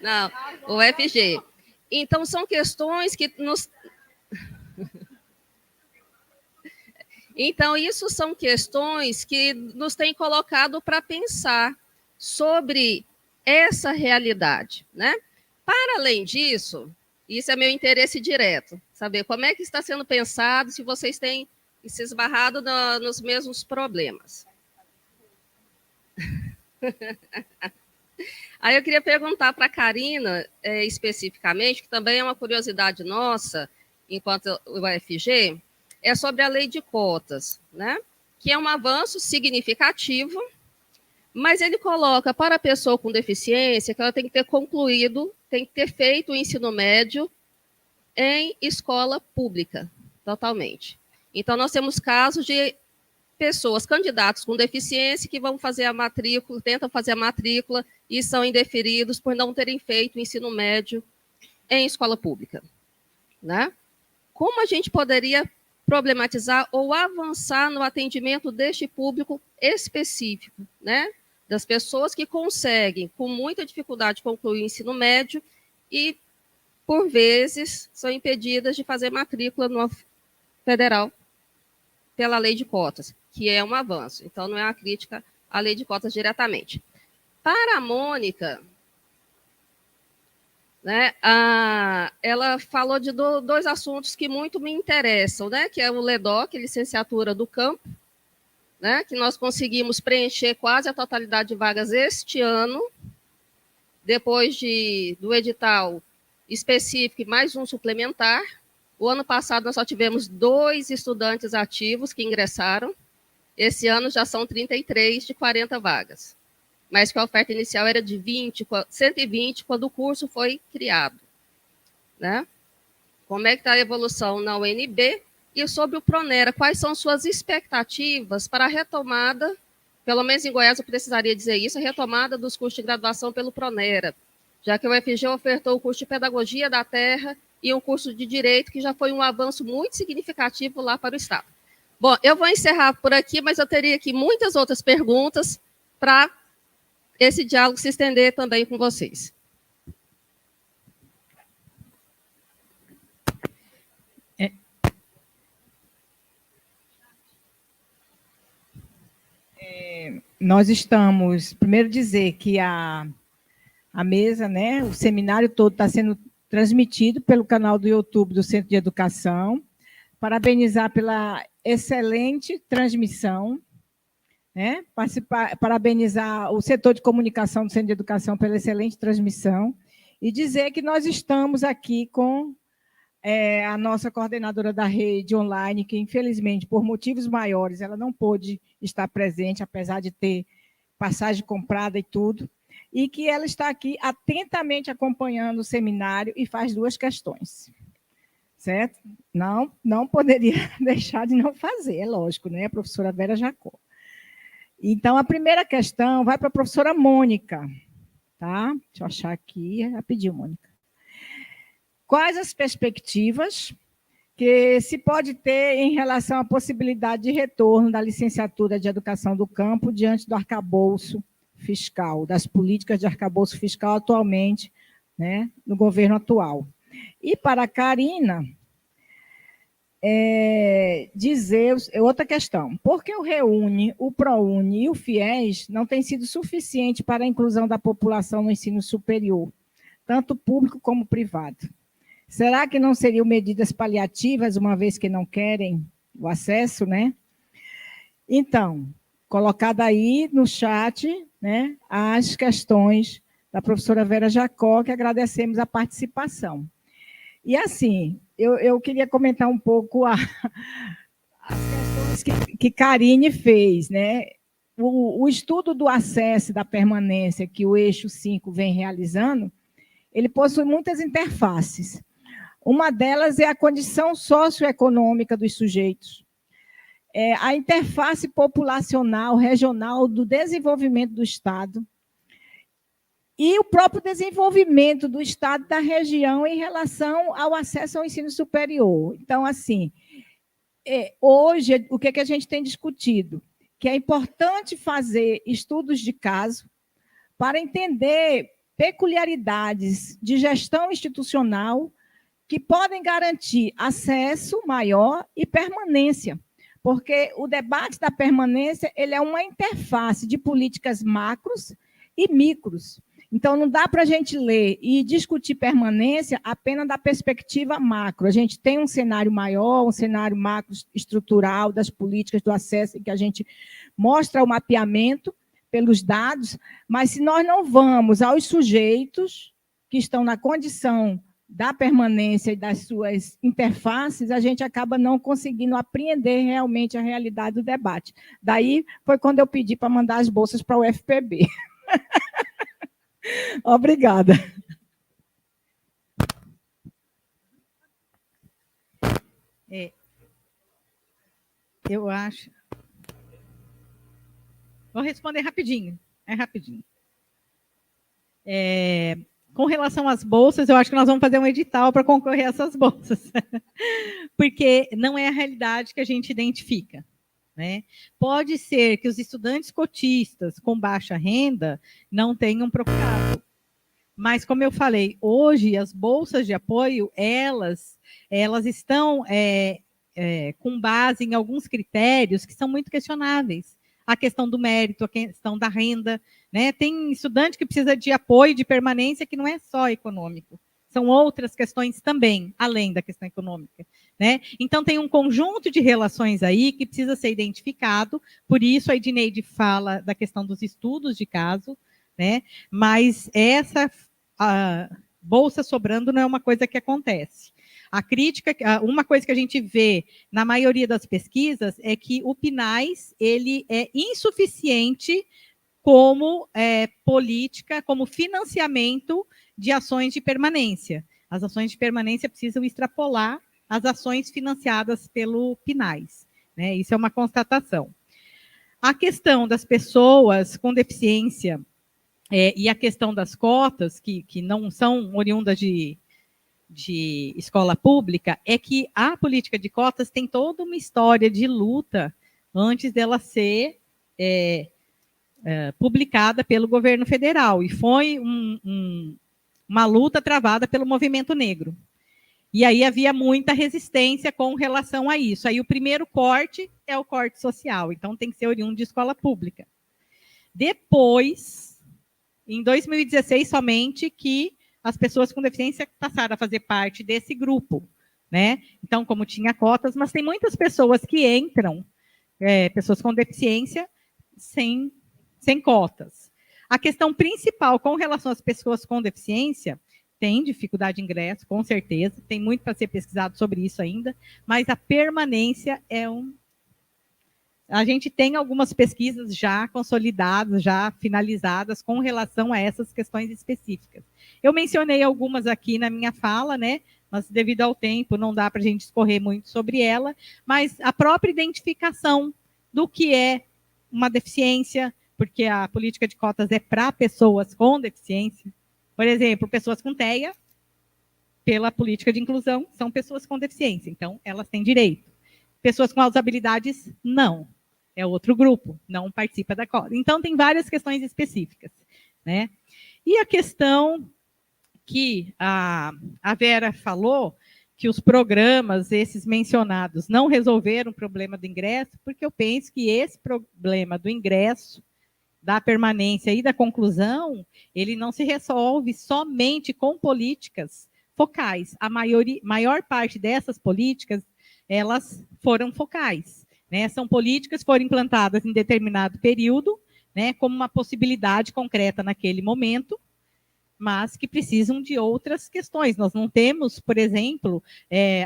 Não, o FG. Então, são questões que nos... Então, isso são questões que nos têm colocado para pensar sobre essa realidade, né? Para além disso, isso é meu interesse direto, saber como é que está sendo pensado, se vocês têm se esbarrado nos mesmos problemas. Aí eu queria perguntar para a Karina, especificamente, que também é uma curiosidade nossa, enquanto UFG, é sobre a lei de cotas, né? Que é um avanço significativo, mas ele coloca para a pessoa com deficiência que ela tem que ter concluído, tem que ter feito o ensino médio em escola pública, totalmente. Então, nós temos casos de pessoas, candidatos com deficiência, que vão fazer a matrícula, tentam fazer a matrícula e são indeferidos por não terem feito o ensino médio em escola pública. Né? Como a gente poderia problematizar ou avançar no atendimento deste público específico, né? Das pessoas que conseguem, com muita dificuldade, concluir o ensino médio e, por vezes, são impedidas de fazer matrícula no federal pela lei de cotas, que é um avanço. Então, não é uma crítica à lei de cotas diretamente. Para a Mônica, né, ela falou de dois assuntos que muito me interessam, né, que é o LEDOC, licenciatura do campo, né, que nós conseguimos preencher quase a totalidade de vagas este ano, depois do edital específico e mais um suplementar. O ano passado nós só tivemos 2 estudantes ativos que ingressaram, esse ano já são 33 de 40 vagas, mas que a oferta inicial era de 120 quando o curso foi criado. Né? Como é que está a evolução na UNB? E sobre o Pronera, quais são suas expectativas para a retomada, pelo menos em Goiás eu precisaria dizer isso, a retomada dos cursos de graduação pelo Pronera, já que o UFG ofertou o curso de Pedagogia da Terra e um curso de Direito, que já foi um avanço muito significativo lá para o Estado. Bom, eu vou encerrar por aqui, mas eu teria aqui muitas outras perguntas para esse diálogo se estender também com vocês. Nós estamos, primeiro dizer que a mesa, né, o seminário todo está sendo transmitido pelo canal do YouTube do Centro de Educação, parabenizar pela excelente transmissão, né? Parabenizar o setor de comunicação do Centro de Educação pela excelente transmissão e dizer que nós estamos aqui com a nossa coordenadora da rede online, que, infelizmente, por motivos maiores, ela não pôde estar presente, apesar de ter passagem comprada e tudo, e que ela está aqui atentamente acompanhando o seminário e faz 2 questões. Certo? Não poderia deixar de não fazer, é lógico, né? A professora Vera Jacó. Então, a primeira questão vai para a professora Mônica. Tá? Deixa eu achar aqui rapidinho, Mônica. Quais as perspectivas que se pode ter em relação à possibilidade de retorno da licenciatura de Educação do Campo diante do arcabouço fiscal, das políticas de arcabouço fiscal atualmente, né, no governo atual? E para a Karina, dizer outra questão. Por que o REUNE, o ProUni e o FIES não têm sido suficiente para a inclusão da população no ensino superior, tanto público como privado? Será que não seriam medidas paliativas, uma vez que não querem o acesso, né? Então, colocada aí no chat, né, as questões da professora Vera Jacó, que agradecemos a participação. E, assim, eu queria comentar um pouco as questões que Karine fez, né? O estudo do acesso e da permanência que o Eixo 5 vem realizando, ele possui muitas interfaces. Uma delas é a condição socioeconômica dos sujeitos, a interface populacional, regional do desenvolvimento do Estado e o próprio desenvolvimento do Estado da região em relação ao acesso ao ensino superior. Então, assim, hoje, o que a gente tem discutido? Que é importante fazer estudos de caso para entender peculiaridades de gestão institucional que podem garantir acesso maior e permanência, porque o debate da permanência ele é uma interface de políticas macros e micros. Então, não dá para a gente ler e discutir permanência apenas da perspectiva macro. A gente tem um cenário maior, um cenário macro estrutural das políticas do acesso, em que a gente mostra o mapeamento pelos dados, mas se nós não vamos aos sujeitos que estão na condição da permanência e das suas interfaces, a gente acaba não conseguindo apreender realmente a realidade do debate. Daí foi quando eu pedi para mandar as bolsas para o UFPB. Obrigada. Eu acho... Vou responder rapidinho. É rapidinho. Com relação às bolsas, eu acho que nós vamos fazer um edital para concorrer a essas bolsas, porque não é a realidade que a gente identifica, né? Pode ser que os estudantes cotistas com baixa renda não tenham procurado, mas, como eu falei, hoje as bolsas de apoio, elas estão com base em alguns critérios que são muito questionáveis. A questão do mérito, a questão da renda, né? Tem estudante que precisa de apoio, de permanência, que não é só econômico. São outras questões também, além da questão econômica, né? Então, tem um conjunto de relações aí que precisa ser identificado, por isso a Edneide fala da questão dos estudos de caso, né? Mas essa bolsa sobrando não é uma coisa que acontece. A crítica, uma coisa que a gente vê na maioria das pesquisas é que o PNAES ele é insuficiente como política, como financiamento de ações de permanência. As ações de permanência precisam extrapolar as ações financiadas pelo PNAES, né? Isso é uma constatação. A questão das pessoas com deficiência e a questão das cotas, que não são oriundas de escola pública, é que a política de cotas tem toda uma história de luta antes dela ser publicada pelo governo federal, e foi uma luta travada pelo movimento negro. E aí havia muita resistência com relação a isso. Aí o primeiro corte é o corte social, então tem que ser oriundo de escola pública. Depois, em 2016 somente, que as pessoas com deficiência passaram a fazer parte desse grupo, né? Então, como tinha cotas, mas tem muitas pessoas que entram, pessoas com deficiência, sem cotas. A questão principal com relação às pessoas com deficiência, tem dificuldade de ingresso, com certeza, tem muito para ser pesquisado sobre isso ainda, mas a permanência é um... A gente tem algumas pesquisas já consolidadas, já finalizadas com relação a essas questões específicas. Eu mencionei algumas aqui na minha fala, né? Mas devido ao tempo não dá para a gente discorrer muito sobre ela, mas a própria identificação do que é uma deficiência, porque a política de cotas é para pessoas com deficiência. Por exemplo, pessoas com TEA, pela política de inclusão, são pessoas com deficiência, então elas têm direito. Pessoas com altas habilidades, não. É outro grupo, não participa da cota. Então, tem várias questões específicas, né? E a questão que a Vera falou, que os programas, esses mencionados, não resolveram o problema do ingresso, porque eu penso que esse problema do ingresso, da permanência e da conclusão, ele não se resolve somente com políticas focais. A maior parte dessas políticas, elas foram focais, né? São políticas que foram implantadas em determinado período, né, como uma possibilidade concreta naquele momento, mas que precisam de outras questões. Nós não temos, por exemplo,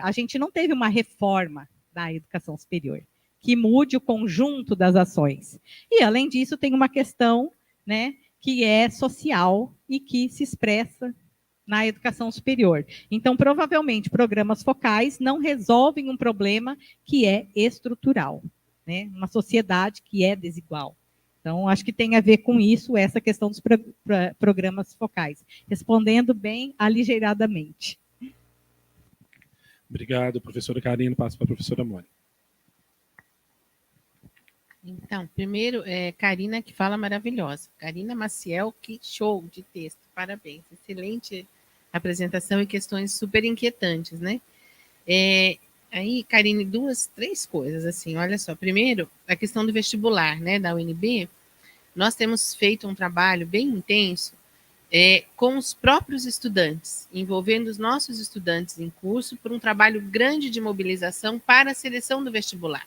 a gente não teve uma reforma da educação superior que mude o conjunto das ações. E, além disso, tem uma questão, né, que é social e que se expressa na educação superior. Então, provavelmente, programas focais não resolvem um problema que é estrutural, né? Uma sociedade que é desigual. Então, acho que tem a ver com isso, essa questão dos programas focais. Respondendo bem aligeiradamente. Obrigado, professora Karina. Passo para a professora Mônica. Então, primeiro, Karina, que fala maravilhosa. Karina Maciel, que show de texto. Parabéns. Excelente apresentação e questões super inquietantes, né? Aí, Karine, três coisas, assim, olha só. Primeiro, a questão do vestibular, né, da UNB. Nós temos feito um trabalho bem intenso com os próprios estudantes, envolvendo os nossos estudantes em curso por um trabalho grande de mobilização para a seleção do vestibular.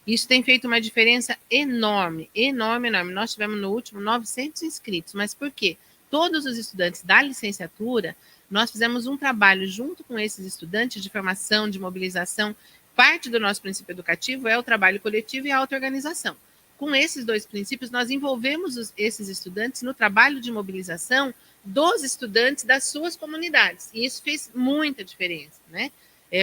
Isso tem feito uma diferença enorme, enorme, enorme. Nós tivemos no último 900 inscritos, mas por quê? Todos os estudantes da licenciatura, nós fizemos um trabalho junto com esses estudantes de formação, de mobilização. Parte do nosso princípio educativo é o trabalho coletivo e a auto-organização. Com esses dois princípios, nós envolvemos esses estudantes no trabalho de mobilização dos estudantes das suas comunidades. E isso fez muita diferença, né?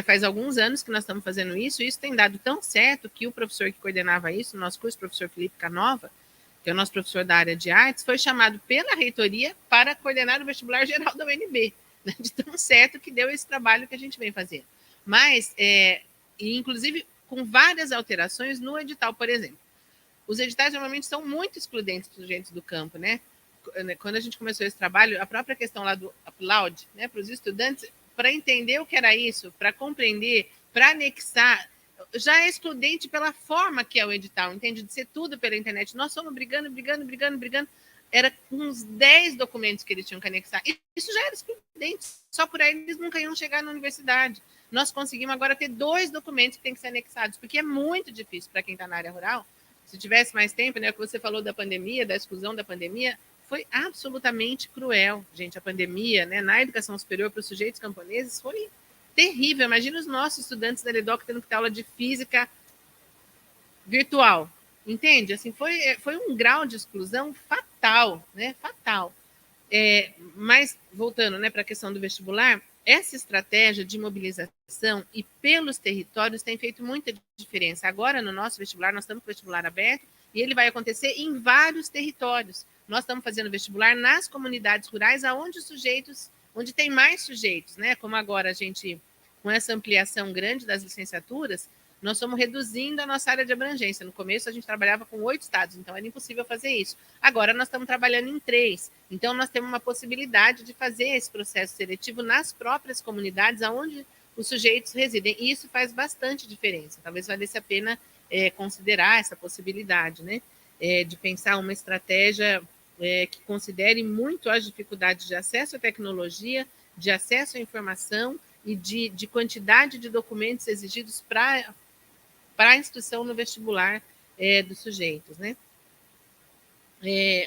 Faz alguns anos que nós estamos fazendo isso, e isso tem dado tão certo que o professor que coordenava isso, no nosso curso, o professor Felipe Canova, que é o nosso professor da área de artes, foi chamado pela reitoria para coordenar o vestibular geral da UNB, né? De tão certo que deu esse trabalho que a gente vem fazendo. Mas, inclusive, com várias alterações no edital, por exemplo. Os editais normalmente são muito excludentes para os agentes do campo, né? Quando a gente começou esse trabalho, a própria questão lá do upload, né, para os estudantes, para entender o que era isso, para compreender, para anexar, já é excludente pela forma que é o edital, entende? De ser tudo pela internet. Nós fomos brigando. Era uns 10 documentos que eles tinham que anexar. Isso já era excludente. Só por aí eles nunca iam chegar na universidade. Nós conseguimos agora ter 2 documentos que têm que ser anexados, porque é muito difícil para quem está na área rural. Se tivesse mais tempo, né, o que você falou da pandemia, da exclusão da pandemia, foi absolutamente cruel, gente. A pandemia, né, na educação superior para os sujeitos camponeses foi terrível. Imagina os nossos estudantes da LEDOC tendo que ter aula de física virtual, entende? Assim, foi um grau de exclusão fatal, né? Fatal. Mas, voltando, né, para a questão do vestibular, essa estratégia de mobilização e pelos territórios tem feito muita diferença. Agora, no nosso vestibular, nós estamos com o vestibular aberto e ele vai acontecer em vários territórios. Nós estamos fazendo vestibular nas comunidades rurais, onde tem mais sujeitos, né? Como agora a gente, com essa ampliação grande das licenciaturas, nós estamos reduzindo a nossa área de abrangência. No começo, a gente trabalhava com 8 estados, então era impossível fazer isso. Agora, nós estamos trabalhando em 3. Então, nós temos uma possibilidade de fazer esse processo seletivo nas próprias comunidades onde os sujeitos residem. E isso faz bastante diferença. Talvez valesse a pena considerar essa possibilidade, né? De pensar uma estratégia que considere muito as dificuldades de acesso à tecnologia, de acesso à informação e de quantidade de documentos exigidos para a instrução no vestibular dos sujeitos, né?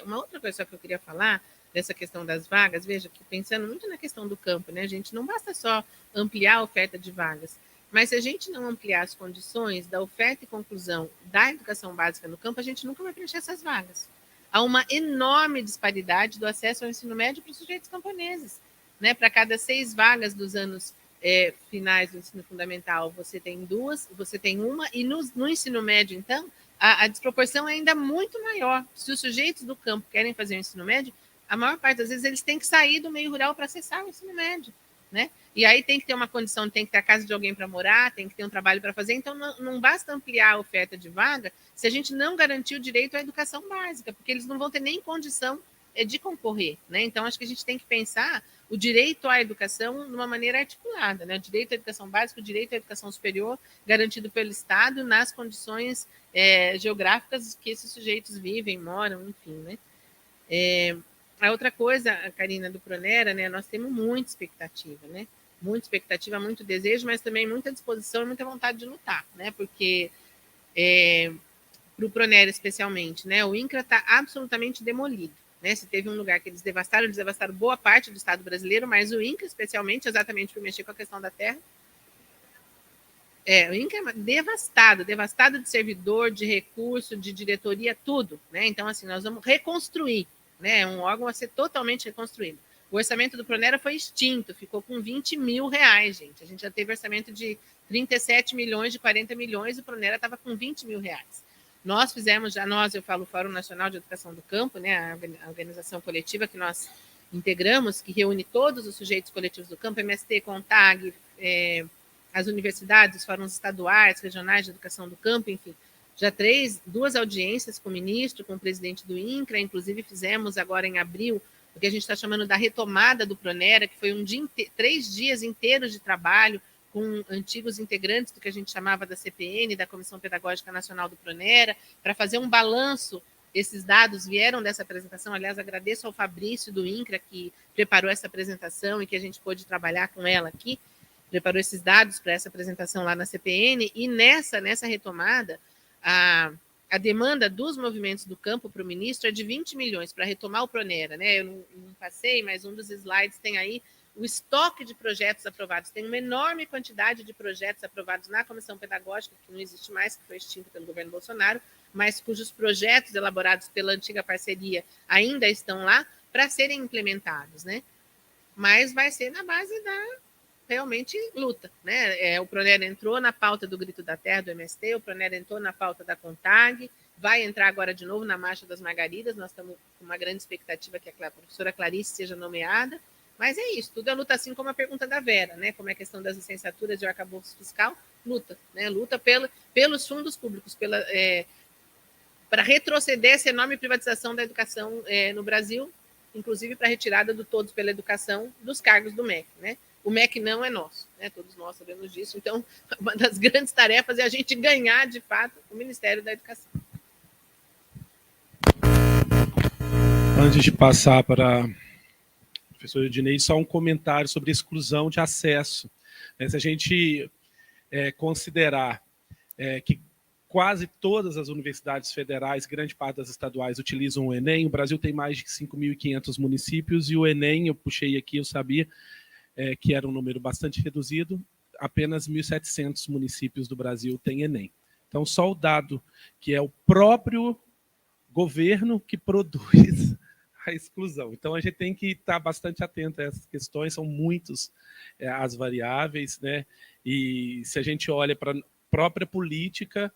Uma outra coisa só que eu queria falar dessa questão das vagas, veja que pensando muito na questão do campo, né, gente, não basta só ampliar a oferta de vagas, mas se a gente não ampliar as condições da oferta e conclusão da educação básica no campo, a gente nunca vai preencher essas vagas. Há uma enorme disparidade do acesso ao ensino médio para os sujeitos camponeses. Né? Para cada 6 vagas dos anos finais do ensino fundamental, você tem 2, você tem uma, e no ensino médio, então, a desproporção é ainda muito maior. Se os sujeitos do campo querem fazer o ensino médio, a maior parte das vezes eles têm que sair do meio rural para acessar o ensino médio. Né? E aí tem que ter uma condição, tem que ter a casa de alguém para morar, tem que ter um trabalho para fazer. Então, não basta ampliar a oferta de vaga se a gente não garantir o direito à educação básica, porque eles não vão ter nem condição de concorrer. Né? Então, acho que a gente tem que pensar o direito à educação de uma maneira articulada. Né? O direito à educação básica, o direito à educação superior, garantido pelo Estado nas condições geográficas que esses sujeitos vivem, moram, enfim. Né? A outra coisa, Karina, do Pronera, né, nós temos muita expectativa, né? Muita expectativa, muito desejo, mas também muita disposição e muita vontade de lutar, né? Porque para o Pronera especialmente, né, o INCRA está absolutamente demolido. Né? Se teve um lugar que eles devastaram boa parte do Estado brasileiro, mas o INCRA especialmente, exatamente por mexer com a questão da terra, o INCRA é devastado de servidor, de recurso, de diretoria, tudo. Né? Então, assim, nós vamos reconstruir. Né, um órgão a ser totalmente reconstruído. O orçamento do Pronera foi extinto, ficou com 20 mil reais, gente. A gente já teve orçamento de 37 milhões, de 40 milhões, e o Pronera estava com 20 mil reais. Nós fizemos, eu falo, o Fórum Nacional de Educação do Campo, né, a organização coletiva que nós integramos, que reúne todos os sujeitos coletivos do campo, MST, CONTAG, as universidades, os fóruns estaduais, regionais de educação do campo, enfim. Já 2 audiências com o ministro, com o presidente do INCRA, inclusive fizemos agora em abril, o que a gente está chamando da retomada do Pronera, que foi 3 dias inteiros de trabalho com antigos integrantes do que a gente chamava da CPN, da Comissão Pedagógica Nacional do Pronera, para fazer um balanço. Esses dados vieram dessa apresentação, aliás, agradeço ao Fabrício do INCRA, que preparou essa apresentação e que a gente pôde trabalhar com ela aqui, preparou esses dados para essa apresentação lá na CPN, e nessa retomada, a demanda dos movimentos do campo para o ministro é de 20 milhões para retomar o Pronera. Né? Eu não passei, mas um dos slides tem aí o estoque de projetos aprovados. Tem uma enorme quantidade de projetos aprovados na Comissão Pedagógica, que não existe mais, que foi extinta pelo governo Bolsonaro, mas cujos projetos elaborados pela antiga parceria ainda estão lá para serem implementados. Né? Mas vai ser na base da realmente luta. Né? O Pronera entrou na pauta do Grito da Terra, do MST, o Pronera entrou na pauta da CONTAG, vai entrar agora de novo na Marcha das Margaridas, nós estamos com uma grande expectativa que a professora Clarice seja nomeada, mas é isso, tudo é luta, assim como a pergunta da Vera, né? Como é a questão das licenciaturas de arcabouço fiscal, luta, né? Luta pelos fundos públicos, para retroceder essa enorme privatização da educação no Brasil, inclusive para a retirada do Todos pela Educação dos cargos do MEC, né? O MEC não é nosso, né? Todos nós sabemos disso. Então, uma das grandes tarefas é a gente ganhar, de fato, o Ministério da Educação. Antes de passar para a professora Ednei, só um comentário sobre exclusão de acesso. Se a gente considerar que quase todas as universidades federais, grande parte das estaduais, utilizam o Enem, o Brasil tem mais de 5.500 municípios, e o Enem, eu puxei aqui, eu sabia, que era um número bastante reduzido, apenas 1.700 municípios do Brasil têm Enem. Então, só o dado que é o próprio governo que produz a exclusão. Então, a gente tem que estar bastante atento a essas questões, são muitas as variáveis, né? E se a gente olha para a própria política,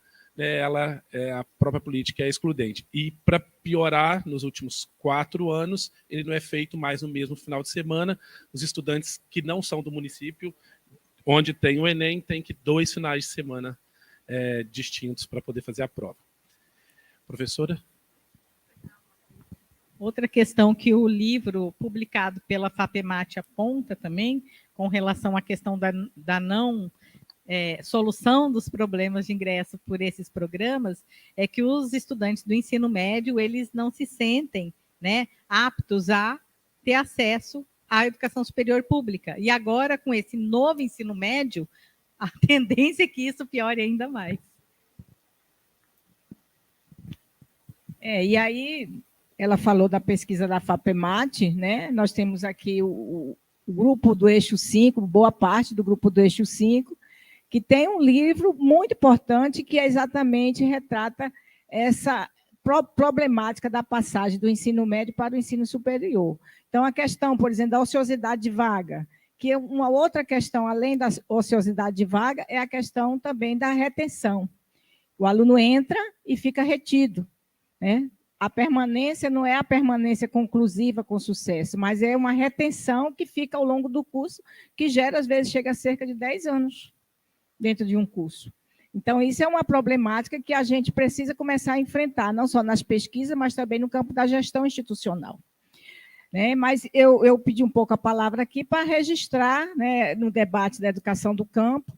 a própria política é excludente. E, para piorar, nos últimos 4 anos, ele não é feito mais no mesmo final de semana. Os estudantes que não são do município, onde tem o Enem, tem que 2 finais de semana distintos para poder fazer a prova. Professora? Outra questão que o livro publicado pela FAPEMAT aponta também, com relação à questão da não solução dos problemas de ingresso por esses programas, é que os estudantes do ensino médio, eles não se sentem, né, aptos a ter acesso à educação superior pública. E agora, com esse novo ensino médio, a tendência é que isso piore ainda mais. E aí, ela falou da pesquisa da FAPEMAT, né? Nós temos aqui o grupo do Eixo 5, boa parte do grupo do Eixo 5, que tem um livro muito importante que exatamente retrata essa problemática da passagem do ensino médio para o ensino superior. Então, a questão, por exemplo, da ociosidade de vaga, que é uma outra questão, além da ociosidade de vaga, é a questão também da retenção. O aluno entra e fica retido, né? A permanência não é a permanência conclusiva com sucesso, mas é uma retenção que fica ao longo do curso, que gera, às vezes, chega a cerca de 10 anos dentro de um curso. Então, isso é uma problemática que a gente precisa começar a enfrentar, não só nas pesquisas, mas também no campo da gestão institucional. Né? Mas eu pedi um pouco a palavra aqui para registrar, né, no debate da educação do campo,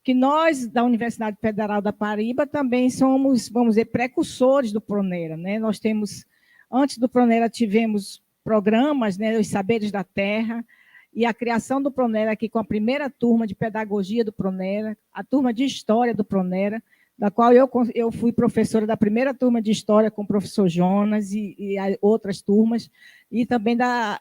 que nós, da Universidade Federal da Paraíba, também somos, vamos dizer, precursores do Pronera. Né? Nós temos, antes do Pronera, tivemos programas, né, os Saberes da Terra, e a criação do Pronera aqui com a primeira turma de pedagogia do Pronera, a turma de história do Pronera, da qual eu fui professora da primeira turma de história com o professor Jonas e outras turmas, e também da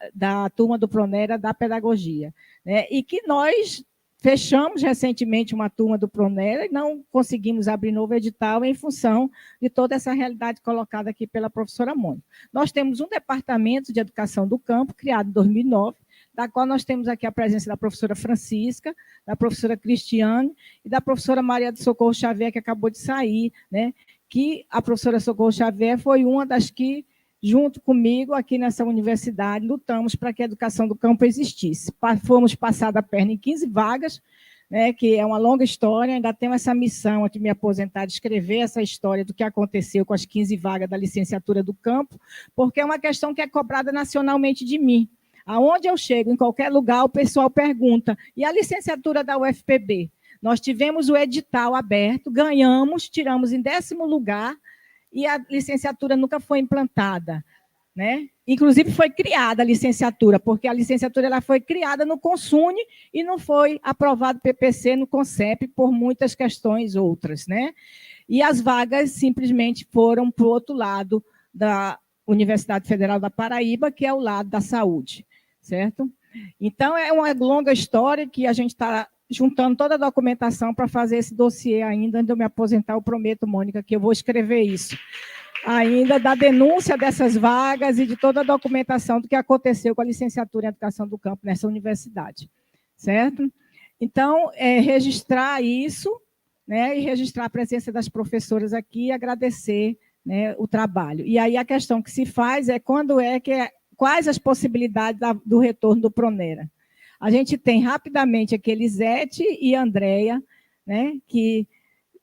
turma do Pronera da pedagogia. Né? E que nós fechamos recentemente uma turma do Pronera e não conseguimos abrir novo edital em função de toda essa realidade colocada aqui pela professora Mônica. Nós temos um departamento de educação do campo, criado em 2009, da qual nós temos aqui a presença da professora Francisca, da professora Cristiane e da professora Maria do Socorro Xavier, que acabou de sair, né? Que a professora Socorro Xavier foi uma das que, junto comigo, aqui nessa universidade, lutamos para que a educação do campo existisse. Fomos passar a perna em 15 vagas, né, que é uma longa história, ainda tenho essa missão de me aposentar, de escrever essa história do que aconteceu com as 15 vagas da licenciatura do campo, porque é uma questão que é cobrada nacionalmente de mim. Aonde eu chego, em qualquer lugar, o pessoal pergunta, e a licenciatura da UFPB? Nós tivemos o edital aberto, ganhamos, tiramos em 10º lugar, e a licenciatura nunca foi implantada. Né? Inclusive, foi criada a licenciatura, porque a licenciatura ela foi criada no Consune e não foi aprovado PPC no CONCEP por muitas questões outras. Né? E as vagas simplesmente foram para o outro lado da Universidade Federal da Paraíba, que é o lado da saúde. Certo? Então, é uma longa história que a gente está juntando toda a documentação para fazer esse dossiê ainda, antes de eu me aposentar, eu prometo, Mônica, que eu vou escrever isso. Ainda da denúncia dessas vagas e de toda a documentação do que aconteceu com a licenciatura em Educação do Campo nessa universidade. Certo? Então, registrar isso, né, e registrar a presença das professoras aqui e agradecer, né, o trabalho. E aí a questão que se faz é quais as possibilidades do retorno do Pronera. A gente tem rapidamente aqui Elisete e Andréia, né, que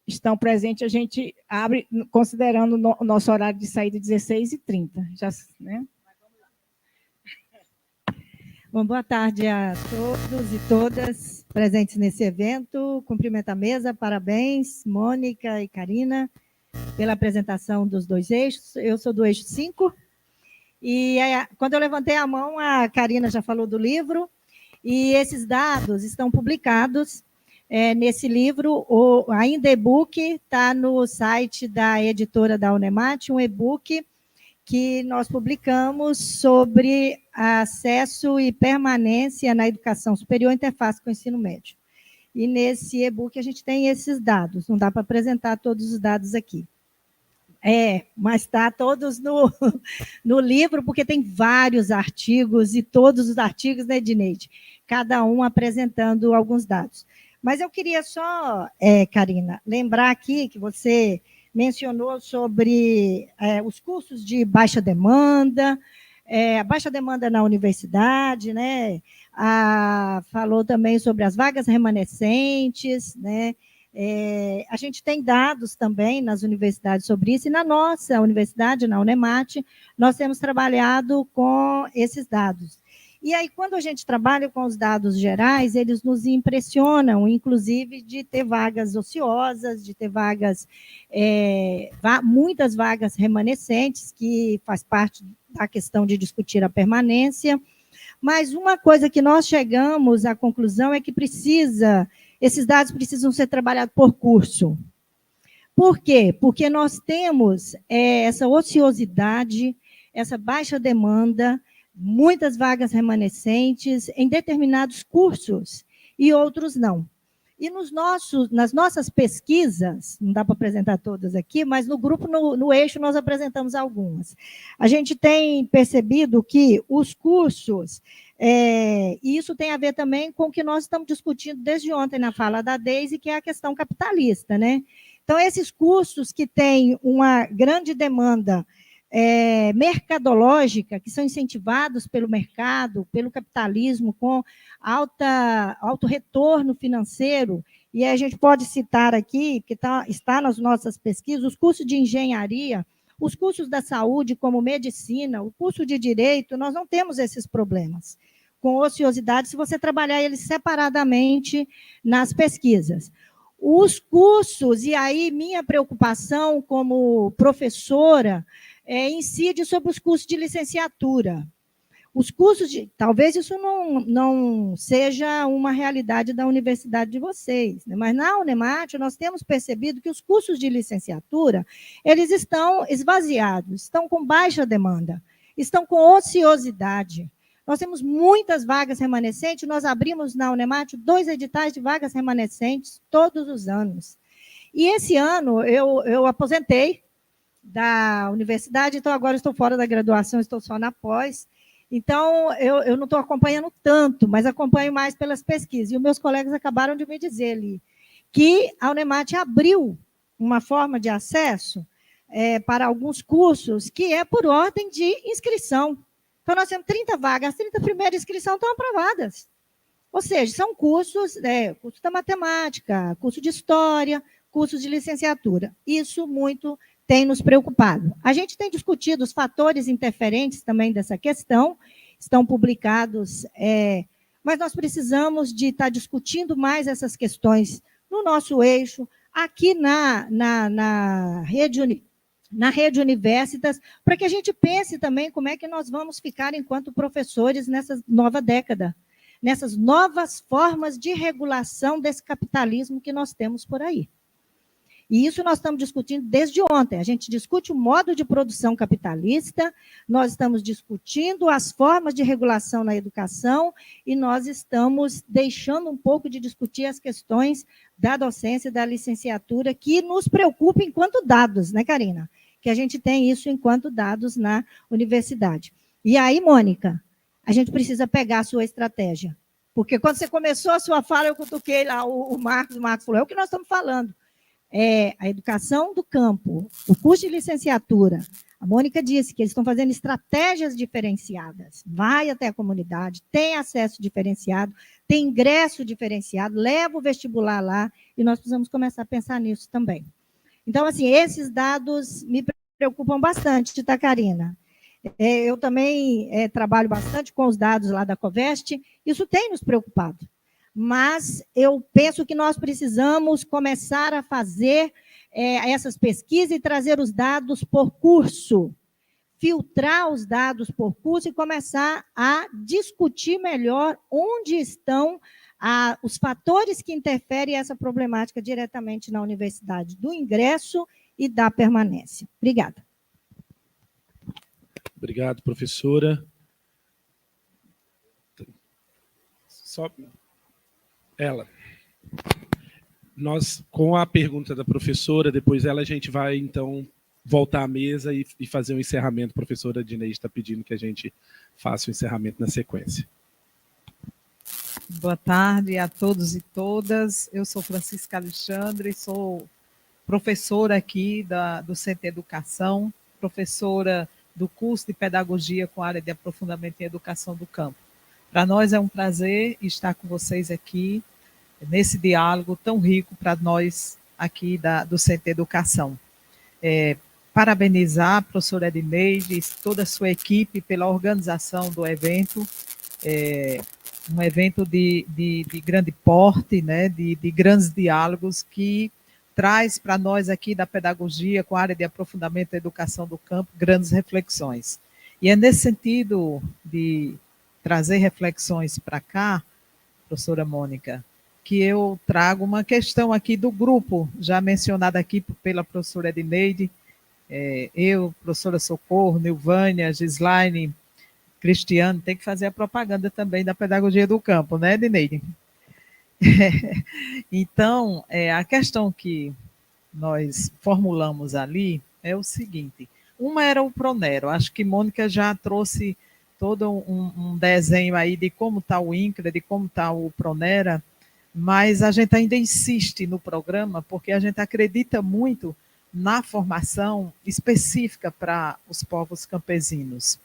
estão presentes, a gente abre, considerando o nosso horário de saída, 16h30. Já, né? Bom, boa tarde a todos e todas presentes nesse evento. Cumprimento a mesa, parabéns, Mônica e Karina, pela apresentação dos 2 eixos. Eu sou do eixo 5. E quando eu levantei a mão, a Karina já falou do livro, e esses dados estão publicados nesse livro, ainda e-book, está no site da editora da Unemat, um e-book que nós publicamos sobre acesso e permanência na educação superior, interface com o ensino médio. E nesse e-book a gente tem esses dados, não dá para apresentar todos os dados aqui. Mas está todos no livro, porque tem vários artigos, e todos os artigos, né, Dineide? Cada um apresentando alguns dados. Mas eu queria só, Karina, lembrar aqui que você mencionou sobre os cursos de baixa demanda, a baixa demanda na universidade, né? Falou também sobre as vagas remanescentes, né? A gente tem dados também nas universidades sobre isso, e na nossa universidade, na Unemat, nós temos trabalhado com esses dados. E aí, quando a gente trabalha com os dados gerais, eles nos impressionam, inclusive, de ter vagas ociosas, de ter vagas, muitas vagas remanescentes, que faz parte da questão de discutir a permanência. Mas uma coisa que nós chegamos à conclusão é que esses dados precisam ser trabalhados por curso. Por quê? Porque nós temos essa ociosidade essa baixa demanda, muitas vagas remanescentes em determinados cursos e outros não. E nas nossas pesquisas, não dá para apresentar todas aqui, mas no grupo, no eixo, nós apresentamos algumas. A gente tem percebido que os cursos, e isso tem a ver também com o que nós estamos discutindo desde ontem na fala da Deise, que é a questão capitalista, né? Então, esses cursos que têm uma grande demanda mercadológica, que são incentivados pelo mercado, pelo capitalismo, com alto retorno financeiro, e a gente pode citar aqui, que está nas nossas pesquisas, os cursos de engenharia, os cursos da saúde, como medicina, o curso de direito, nós não temos esses problemas com ociosidade, se você trabalhar eles separadamente nas pesquisas. Os cursos, e aí minha preocupação como professora, incide sobre os cursos de licenciatura. Os cursos talvez isso não seja uma realidade da universidade de vocês, né? Mas na Unemat nós temos percebido que os cursos de licenciatura, eles estão esvaziados, estão com baixa demanda, estão com ociosidade. Nós temos muitas vagas remanescentes, nós abrimos na Unemat 2 editais de vagas remanescentes todos os anos. E esse ano eu aposentei da universidade, então agora estou fora da graduação, estou só na pós. Então, eu não estou acompanhando tanto, mas acompanho mais pelas pesquisas. E os meus colegas acabaram de me dizer ali que a Unemat abriu uma forma de acesso para alguns cursos que é por ordem de inscrição. Então, nós temos 30 vagas, as 30 primeiras inscrições estão aprovadas. Ou seja, são cursos, curso da matemática, curso de história, cursos de licenciatura. Isso muito tem nos preocupado. A gente tem discutido os fatores interferentes também dessa questão, estão publicados, mas nós precisamos de estar discutindo mais essas questões no nosso eixo, aqui na rede Universitas, para que a gente pense também como é que nós vamos ficar enquanto professores nessa nova década, nessas novas formas de regulação desse capitalismo que nós temos por aí. E isso nós estamos discutindo desde ontem. A gente discute o modo de produção capitalista, nós estamos discutindo as formas de regulação na educação e nós estamos deixando um pouco de discutir as questões da docência, da licenciatura, que nos preocupa enquanto dados, né, Karina? Que a gente tem isso enquanto dados na universidade. E aí, Mônica, a gente precisa pegar a sua estratégia. Porque quando você começou a sua fala, eu cutuquei lá o Marcos falou, é o que nós estamos falando. A educação do campo, o curso de licenciatura. A Mônica disse que eles estão fazendo estratégias diferenciadas. Vai até a comunidade, tem acesso diferenciado, tem ingresso diferenciado, leva o vestibular lá, e nós precisamos começar a pensar nisso também. Então, assim, esses dados me preocupam bastante, tá, Karina? Eu também trabalho bastante com os dados lá da Covest, isso tem nos preocupado. Mas eu penso que nós precisamos começar a fazer essas pesquisas e trazer os dados por curso, filtrar os dados por curso e começar a discutir melhor onde estão os fatores que interferem essa problemática diretamente na universidade, do ingresso e da permanência. Obrigada. Obrigado, professora. Só ela. Nós, com a pergunta da professora, depois a gente vai, então, voltar à mesa e fazer um encerramento. A professora Dineide está pedindo que a gente faça o encerramento na sequência. Boa tarde a todos e todas. Eu sou Francisca Alexandre, sou professora aqui do Centro de Educação, professora do curso de Pedagogia com área de aprofundamento em Educação do Campo. Para nós é um prazer estar com vocês aqui, nesse diálogo tão rico para nós aqui do Centro de Educação. Parabenizar a professora Edneide e toda a sua equipe pela organização do evento, um evento de grande porte, né, de grandes diálogos que traz para nós aqui da pedagogia com a área de aprofundamento da educação do campo grandes reflexões. E é nesse sentido de trazer reflexões para cá, professora Mônica, que eu trago uma questão aqui do grupo, já mencionada aqui pela professora Edneide, Eu, professora Socorro, Nilvânia, Gislaine, Cristiano, tem que fazer a propaganda também da pedagogia do campo, né, Dineide? Então, a questão que nós formulamos ali é o seguinte: uma era o Pronero, acho que Mônica já trouxe todo um desenho aí de como está o INCRA, de como está o Pronera, mas a gente ainda insiste no programa porque a gente acredita muito na formação específica para os povos campesinos.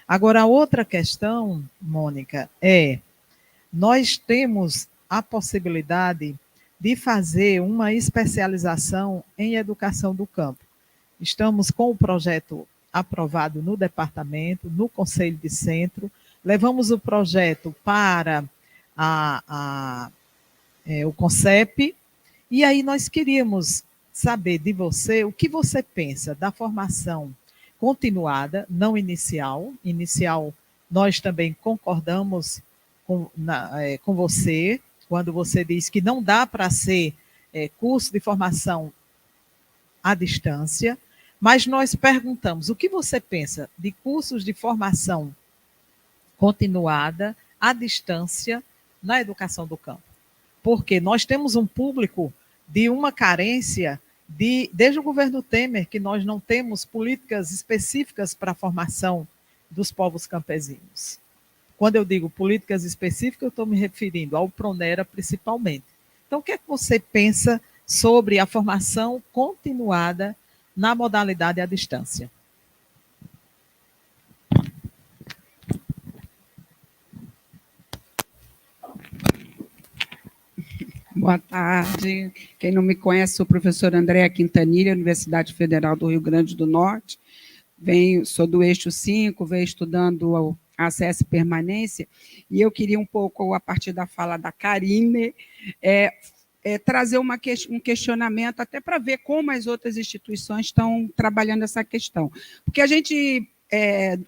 Agora, a outra questão, Mônica, nós temos a possibilidade de fazer uma especialização em educação do campo. Estamos com o projeto aprovado no departamento, no Conselho de Centro, levamos o projeto para o CONCEP, e aí nós queríamos saber de você o que você pensa da formação continuada, não inicial. Inicial, nós também concordamos com você, quando você diz que não dá para ser curso de formação à distância, mas nós perguntamos o que você pensa de cursos de formação continuada à distância na educação do campo. Porque nós temos um público de uma carência desde o governo Temer, que nós não temos políticas específicas para a formação dos povos campesinos. Quando eu digo políticas específicas, eu estou me referindo ao Pronera principalmente. Então, o que é que você pensa sobre a formação continuada na modalidade à distância? Boa tarde. Quem não me conhece, sou a professora Andréa Quintanilha, Universidade Federal do Rio Grande do Norte. Sou do eixo 5, venho estudando acesso e permanência, e eu queria um pouco, a partir da fala da Karine, trazer um questionamento, até para ver como as outras instituições estão trabalhando essa questão. Porque a gente,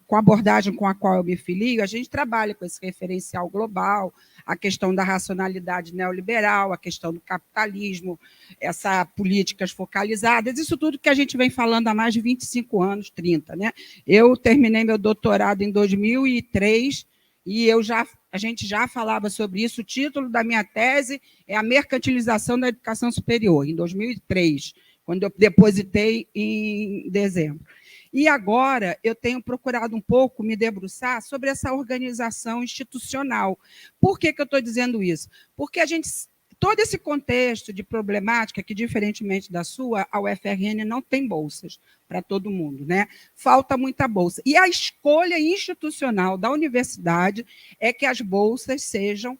com a abordagem com a qual eu me filio, a gente trabalha com esse referencial global, a questão da racionalidade neoliberal, a questão do capitalismo, essas políticas focalizadas, isso tudo que a gente vem falando há mais de 25 anos, 30. Né? Eu terminei meu doutorado em 2003 e a gente já falava sobre isso. O título da minha tese é A Mercantilização da Educação Superior, em 2003, quando eu depositei em dezembro. E agora eu tenho procurado um pouco me debruçar sobre essa organização institucional. Por que eu estou dizendo isso? Porque todo esse contexto de problemática, que diferentemente da sua, a UFRN não tem bolsas para todo mundo, né? Falta muita bolsa. E a escolha institucional da universidade é que as bolsas sejam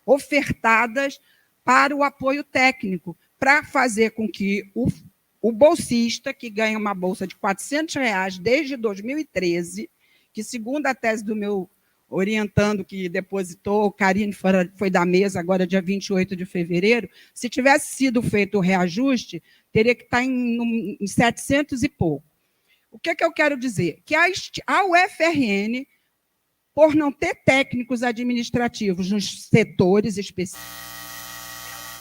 ofertadas para o apoio técnico, para fazer com que o bolsista, que ganha uma bolsa de R$400 desde 2013, que, segundo a tese do meu orientando, que depositou, Karine foi da mesa, agora dia 28 de fevereiro, se tivesse sido feito o reajuste, teria que estar em 700 e pouco. O que eu quero dizer? Que a UFRN, por não ter técnicos administrativos nos setores específicos,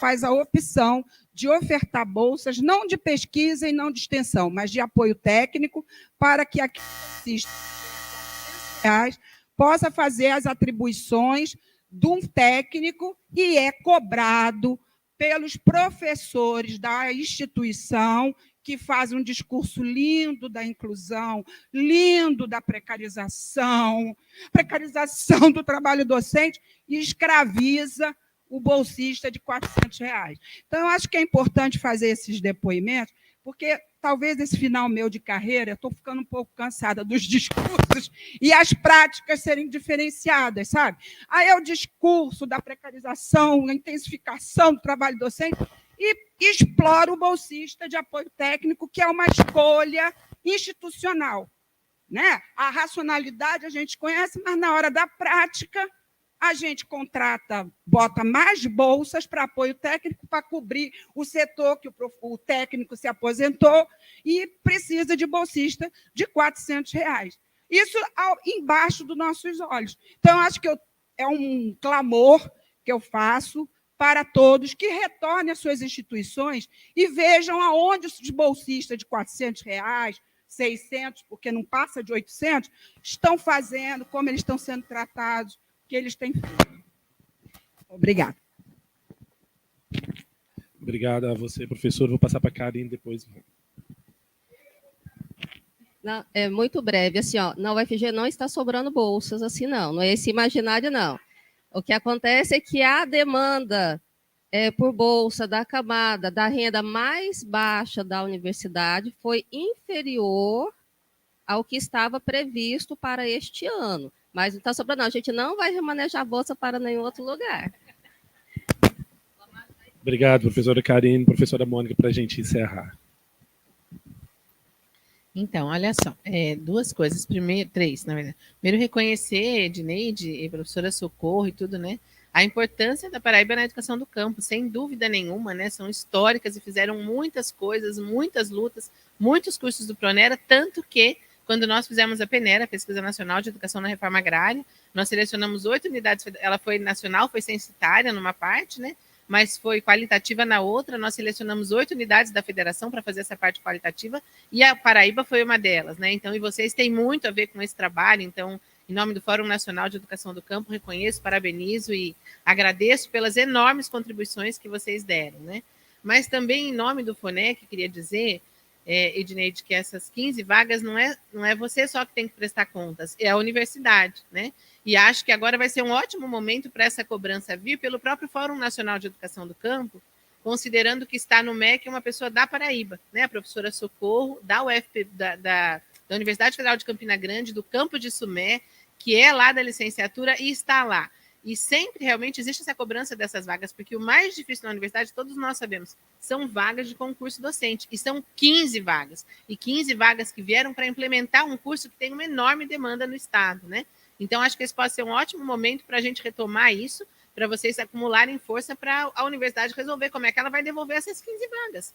faz a opção de ofertar bolsas, não de pesquisa e não de extensão, mas de apoio técnico, para que aquele bolsista possa fazer as atribuições de um técnico e é cobrado pelos professores da instituição, que fazem um discurso lindo da inclusão, lindo da precarização do trabalho docente, e escraviza o bolsista de R$400. Então, eu acho que é importante fazer esses depoimentos, porque talvez nesse final meu de carreira, eu estou ficando um pouco cansada dos discursos e as práticas serem diferenciadas, sabe? Aí é o discurso da precarização, a intensificação do trabalho docente, e explora o bolsista de apoio técnico, que é uma escolha institucional. Né? A racionalidade a gente conhece, mas na hora da prática, a gente bota mais bolsas para apoio técnico para cobrir o setor que o técnico se aposentou e precisa de bolsista de R$400. Isso embaixo dos nossos olhos. Então, acho que é um clamor que eu faço para todos, que retornem às suas instituições e vejam aonde os bolsistas de R$ 400, 600, porque não passa de 800, estão fazendo, como eles estão sendo tratados, o que eles têm feito. Obrigada. Obrigado a você, professor. Vou passar para a Karine depois. Não, é muito breve, assim, ó, na UFG não está sobrando bolsas assim, não é esse imaginário, não. O que acontece é que a demanda por bolsa da camada da renda mais baixa da universidade foi inferior ao que estava previsto para este ano. Mas não está sobrando, não. A gente não vai remanejar a bolsa para nenhum outro lugar. Obrigado, professora Karine, professora Mônica, para a gente encerrar. Então, olha só, duas coisas, três, na verdade. Primeiro, reconhecer, Edneide e professora Socorro e tudo, né? A importância da Paraíba na educação do campo, sem dúvida nenhuma, né? São históricas e fizeram muitas coisas, muitas lutas, muitos cursos do Pronera, tanto que, quando nós fizemos a PENERA, Pesquisa Nacional de Educação na Reforma Agrária, nós selecionamos 8 unidades, ela foi nacional, foi censitária numa parte, né? Mas foi qualitativa na outra. Nós selecionamos 8 unidades da federação para fazer essa parte qualitativa, e a Paraíba foi uma delas, né? Então, e vocês têm muito a ver com esse trabalho. Então, em nome do Fórum Nacional de Educação do Campo, reconheço, parabenizo e agradeço pelas enormes contribuições que vocês deram, né? Mas também, em nome do FONEC, queria dizer, Edneide, que essas 15 vagas não é você só que tem que prestar contas, é a universidade, né? E acho que agora vai ser um ótimo momento para essa cobrança vir pelo próprio Fórum Nacional de Educação do Campo, considerando que está no MEC uma pessoa da Paraíba, né? A professora Socorro, da UFP, da Universidade Federal de Campina Grande, do campo de Sumé, que é lá da licenciatura e está lá. E sempre realmente existe essa cobrança dessas vagas, porque o mais difícil na universidade, todos nós sabemos, são vagas de concurso docente, e são 15 vagas. E 15 vagas que vieram para implementar um curso que tem uma enorme demanda no Estado, né? Então, acho que esse pode ser um ótimo momento para a gente retomar isso, para vocês acumularem força para a universidade resolver como é que ela vai devolver essas 15 vagas.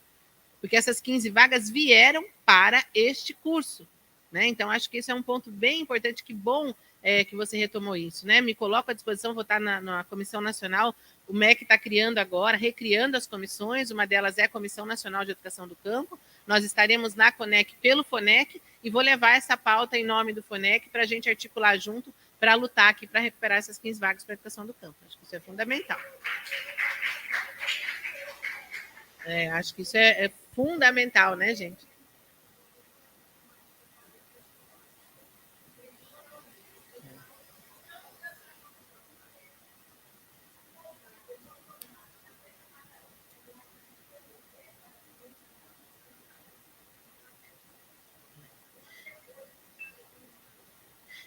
Porque essas 15 vagas vieram para este curso, né? Então, acho que esse é um ponto bem importante, que bom que você retomou isso, né? Me coloco à disposição, vou estar na Comissão Nacional, o MEC está criando agora, recriando as comissões, uma delas é a Comissão Nacional de Educação do Campo, nós estaremos na CONEC pelo FONEC, e vou levar essa pauta em nome do FONEC para a gente articular junto, para lutar aqui, para recuperar essas 15 vagas para a educação do campo. Acho que isso é fundamental. Acho que isso é fundamental, né, gente?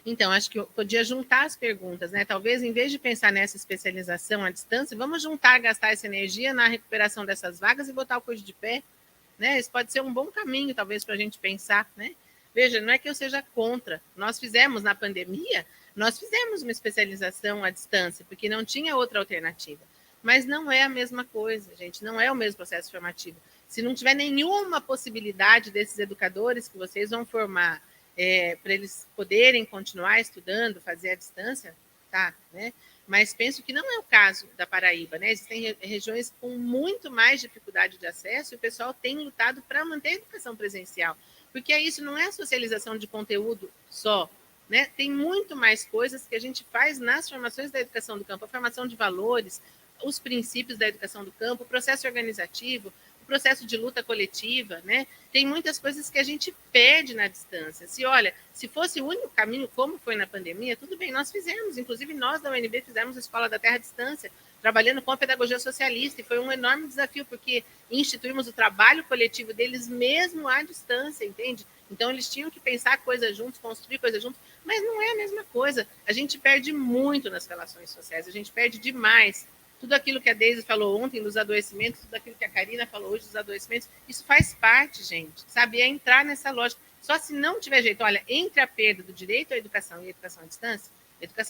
Então, acho que eu podia juntar as perguntas, né? Talvez, em vez de pensar nessa especialização à distância, vamos gastar essa energia na recuperação dessas vagas e botar o curso de pé, né? Isso pode ser um bom caminho, talvez, para a gente pensar, né? Veja, não é que eu seja contra. Nós fizemos, na pandemia, nós fizemos uma especialização à distância, porque não tinha outra alternativa. Mas não é a mesma coisa, gente, não é o mesmo processo formativo. Se não tiver nenhuma possibilidade desses educadores que vocês vão formar, para eles poderem continuar estudando, fazer à distância, tá, né? Mas penso que não é o caso da Paraíba, né? Existem regiões com muito mais dificuldade de acesso e o pessoal tem lutado para manter a educação presencial, porque isso não é socialização de conteúdo só, né? Tem muito mais coisas que a gente faz nas formações da educação do campo, a formação de valores, os princípios da educação do campo, o processo organizativo, processo de luta coletiva, né? Tem muitas coisas que a gente perde na distância. Se fosse o único caminho, como foi na pandemia, tudo bem, nós fizemos, inclusive nós da UNB fizemos a Escola da Terra à Distância, trabalhando com a pedagogia socialista, e foi um enorme desafio, porque instituímos o trabalho coletivo deles mesmo à distância, entende? Então, eles tinham que pensar coisas juntos, construir coisas juntos, mas não é a mesma coisa. A gente perde muito nas relações sociais, a gente perde demais. Tudo aquilo que a Deise falou ontem dos adoecimentos, tudo aquilo que a Karina falou hoje dos adoecimentos, isso faz parte, gente, sabe? É entrar nessa lógica. Só se não tiver jeito, olha, entre a perda do direito à educação e a educação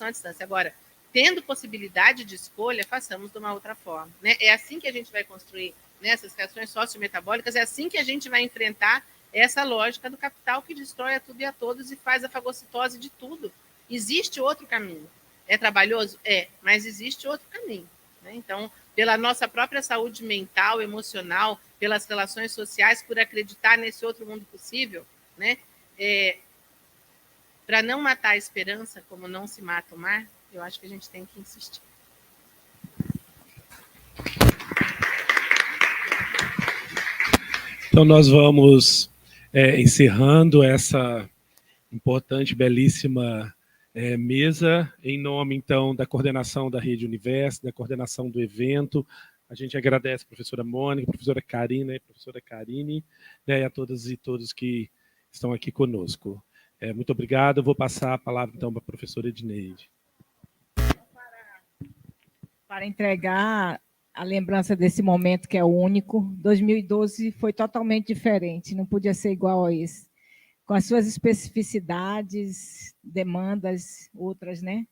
à distância. Agora, tendo possibilidade de escolha, façamos de uma outra forma, né? É assim que a gente vai construir, né, essas reações sociometabólicas, é assim que a gente vai enfrentar essa lógica do capital que destrói a tudo e a todos e faz a fagocitose de tudo. Existe outro caminho. É trabalhoso? É, mas existe outro caminho. Então, pela nossa própria saúde mental, emocional, pelas relações sociais, por acreditar nesse outro mundo possível, né? Para não matar a esperança, como não se mata o mar, eu acho que a gente tem que insistir. Então, nós vamos encerrando essa importante, belíssima mesa, em nome, então, da coordenação da Rede Universo, da coordenação do evento. A gente agradece a professora Mônica, a professora Karina e a professora Karine, né, e a todas e todos que estão aqui conosco. Muito obrigado. Eu vou passar a palavra, então, para a professora Edneide. Para entregar a lembrança desse momento que é único, 2012 foi totalmente diferente, não podia ser igual a esse, com as suas especificidades, demandas, outras, né?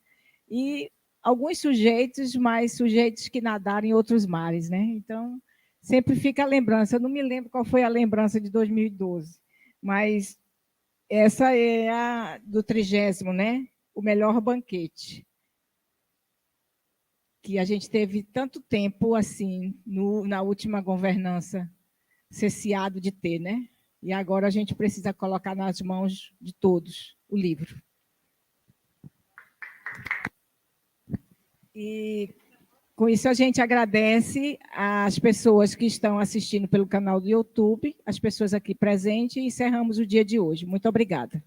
E alguns sujeitos, mas sujeitos que nadaram em outros mares, né? Então, sempre fica a lembrança. Eu não me lembro qual foi a lembrança de 2012, mas essa é a do 30º, né? O melhor banquete. Que a gente teve tanto tempo assim, na última governança, cesseado de ter, né? E agora a gente precisa colocar nas mãos de todos o livro. E com isso a gente agradece às pessoas que estão assistindo pelo canal do YouTube, as pessoas aqui presentes, e encerramos o dia de hoje. Muito obrigada.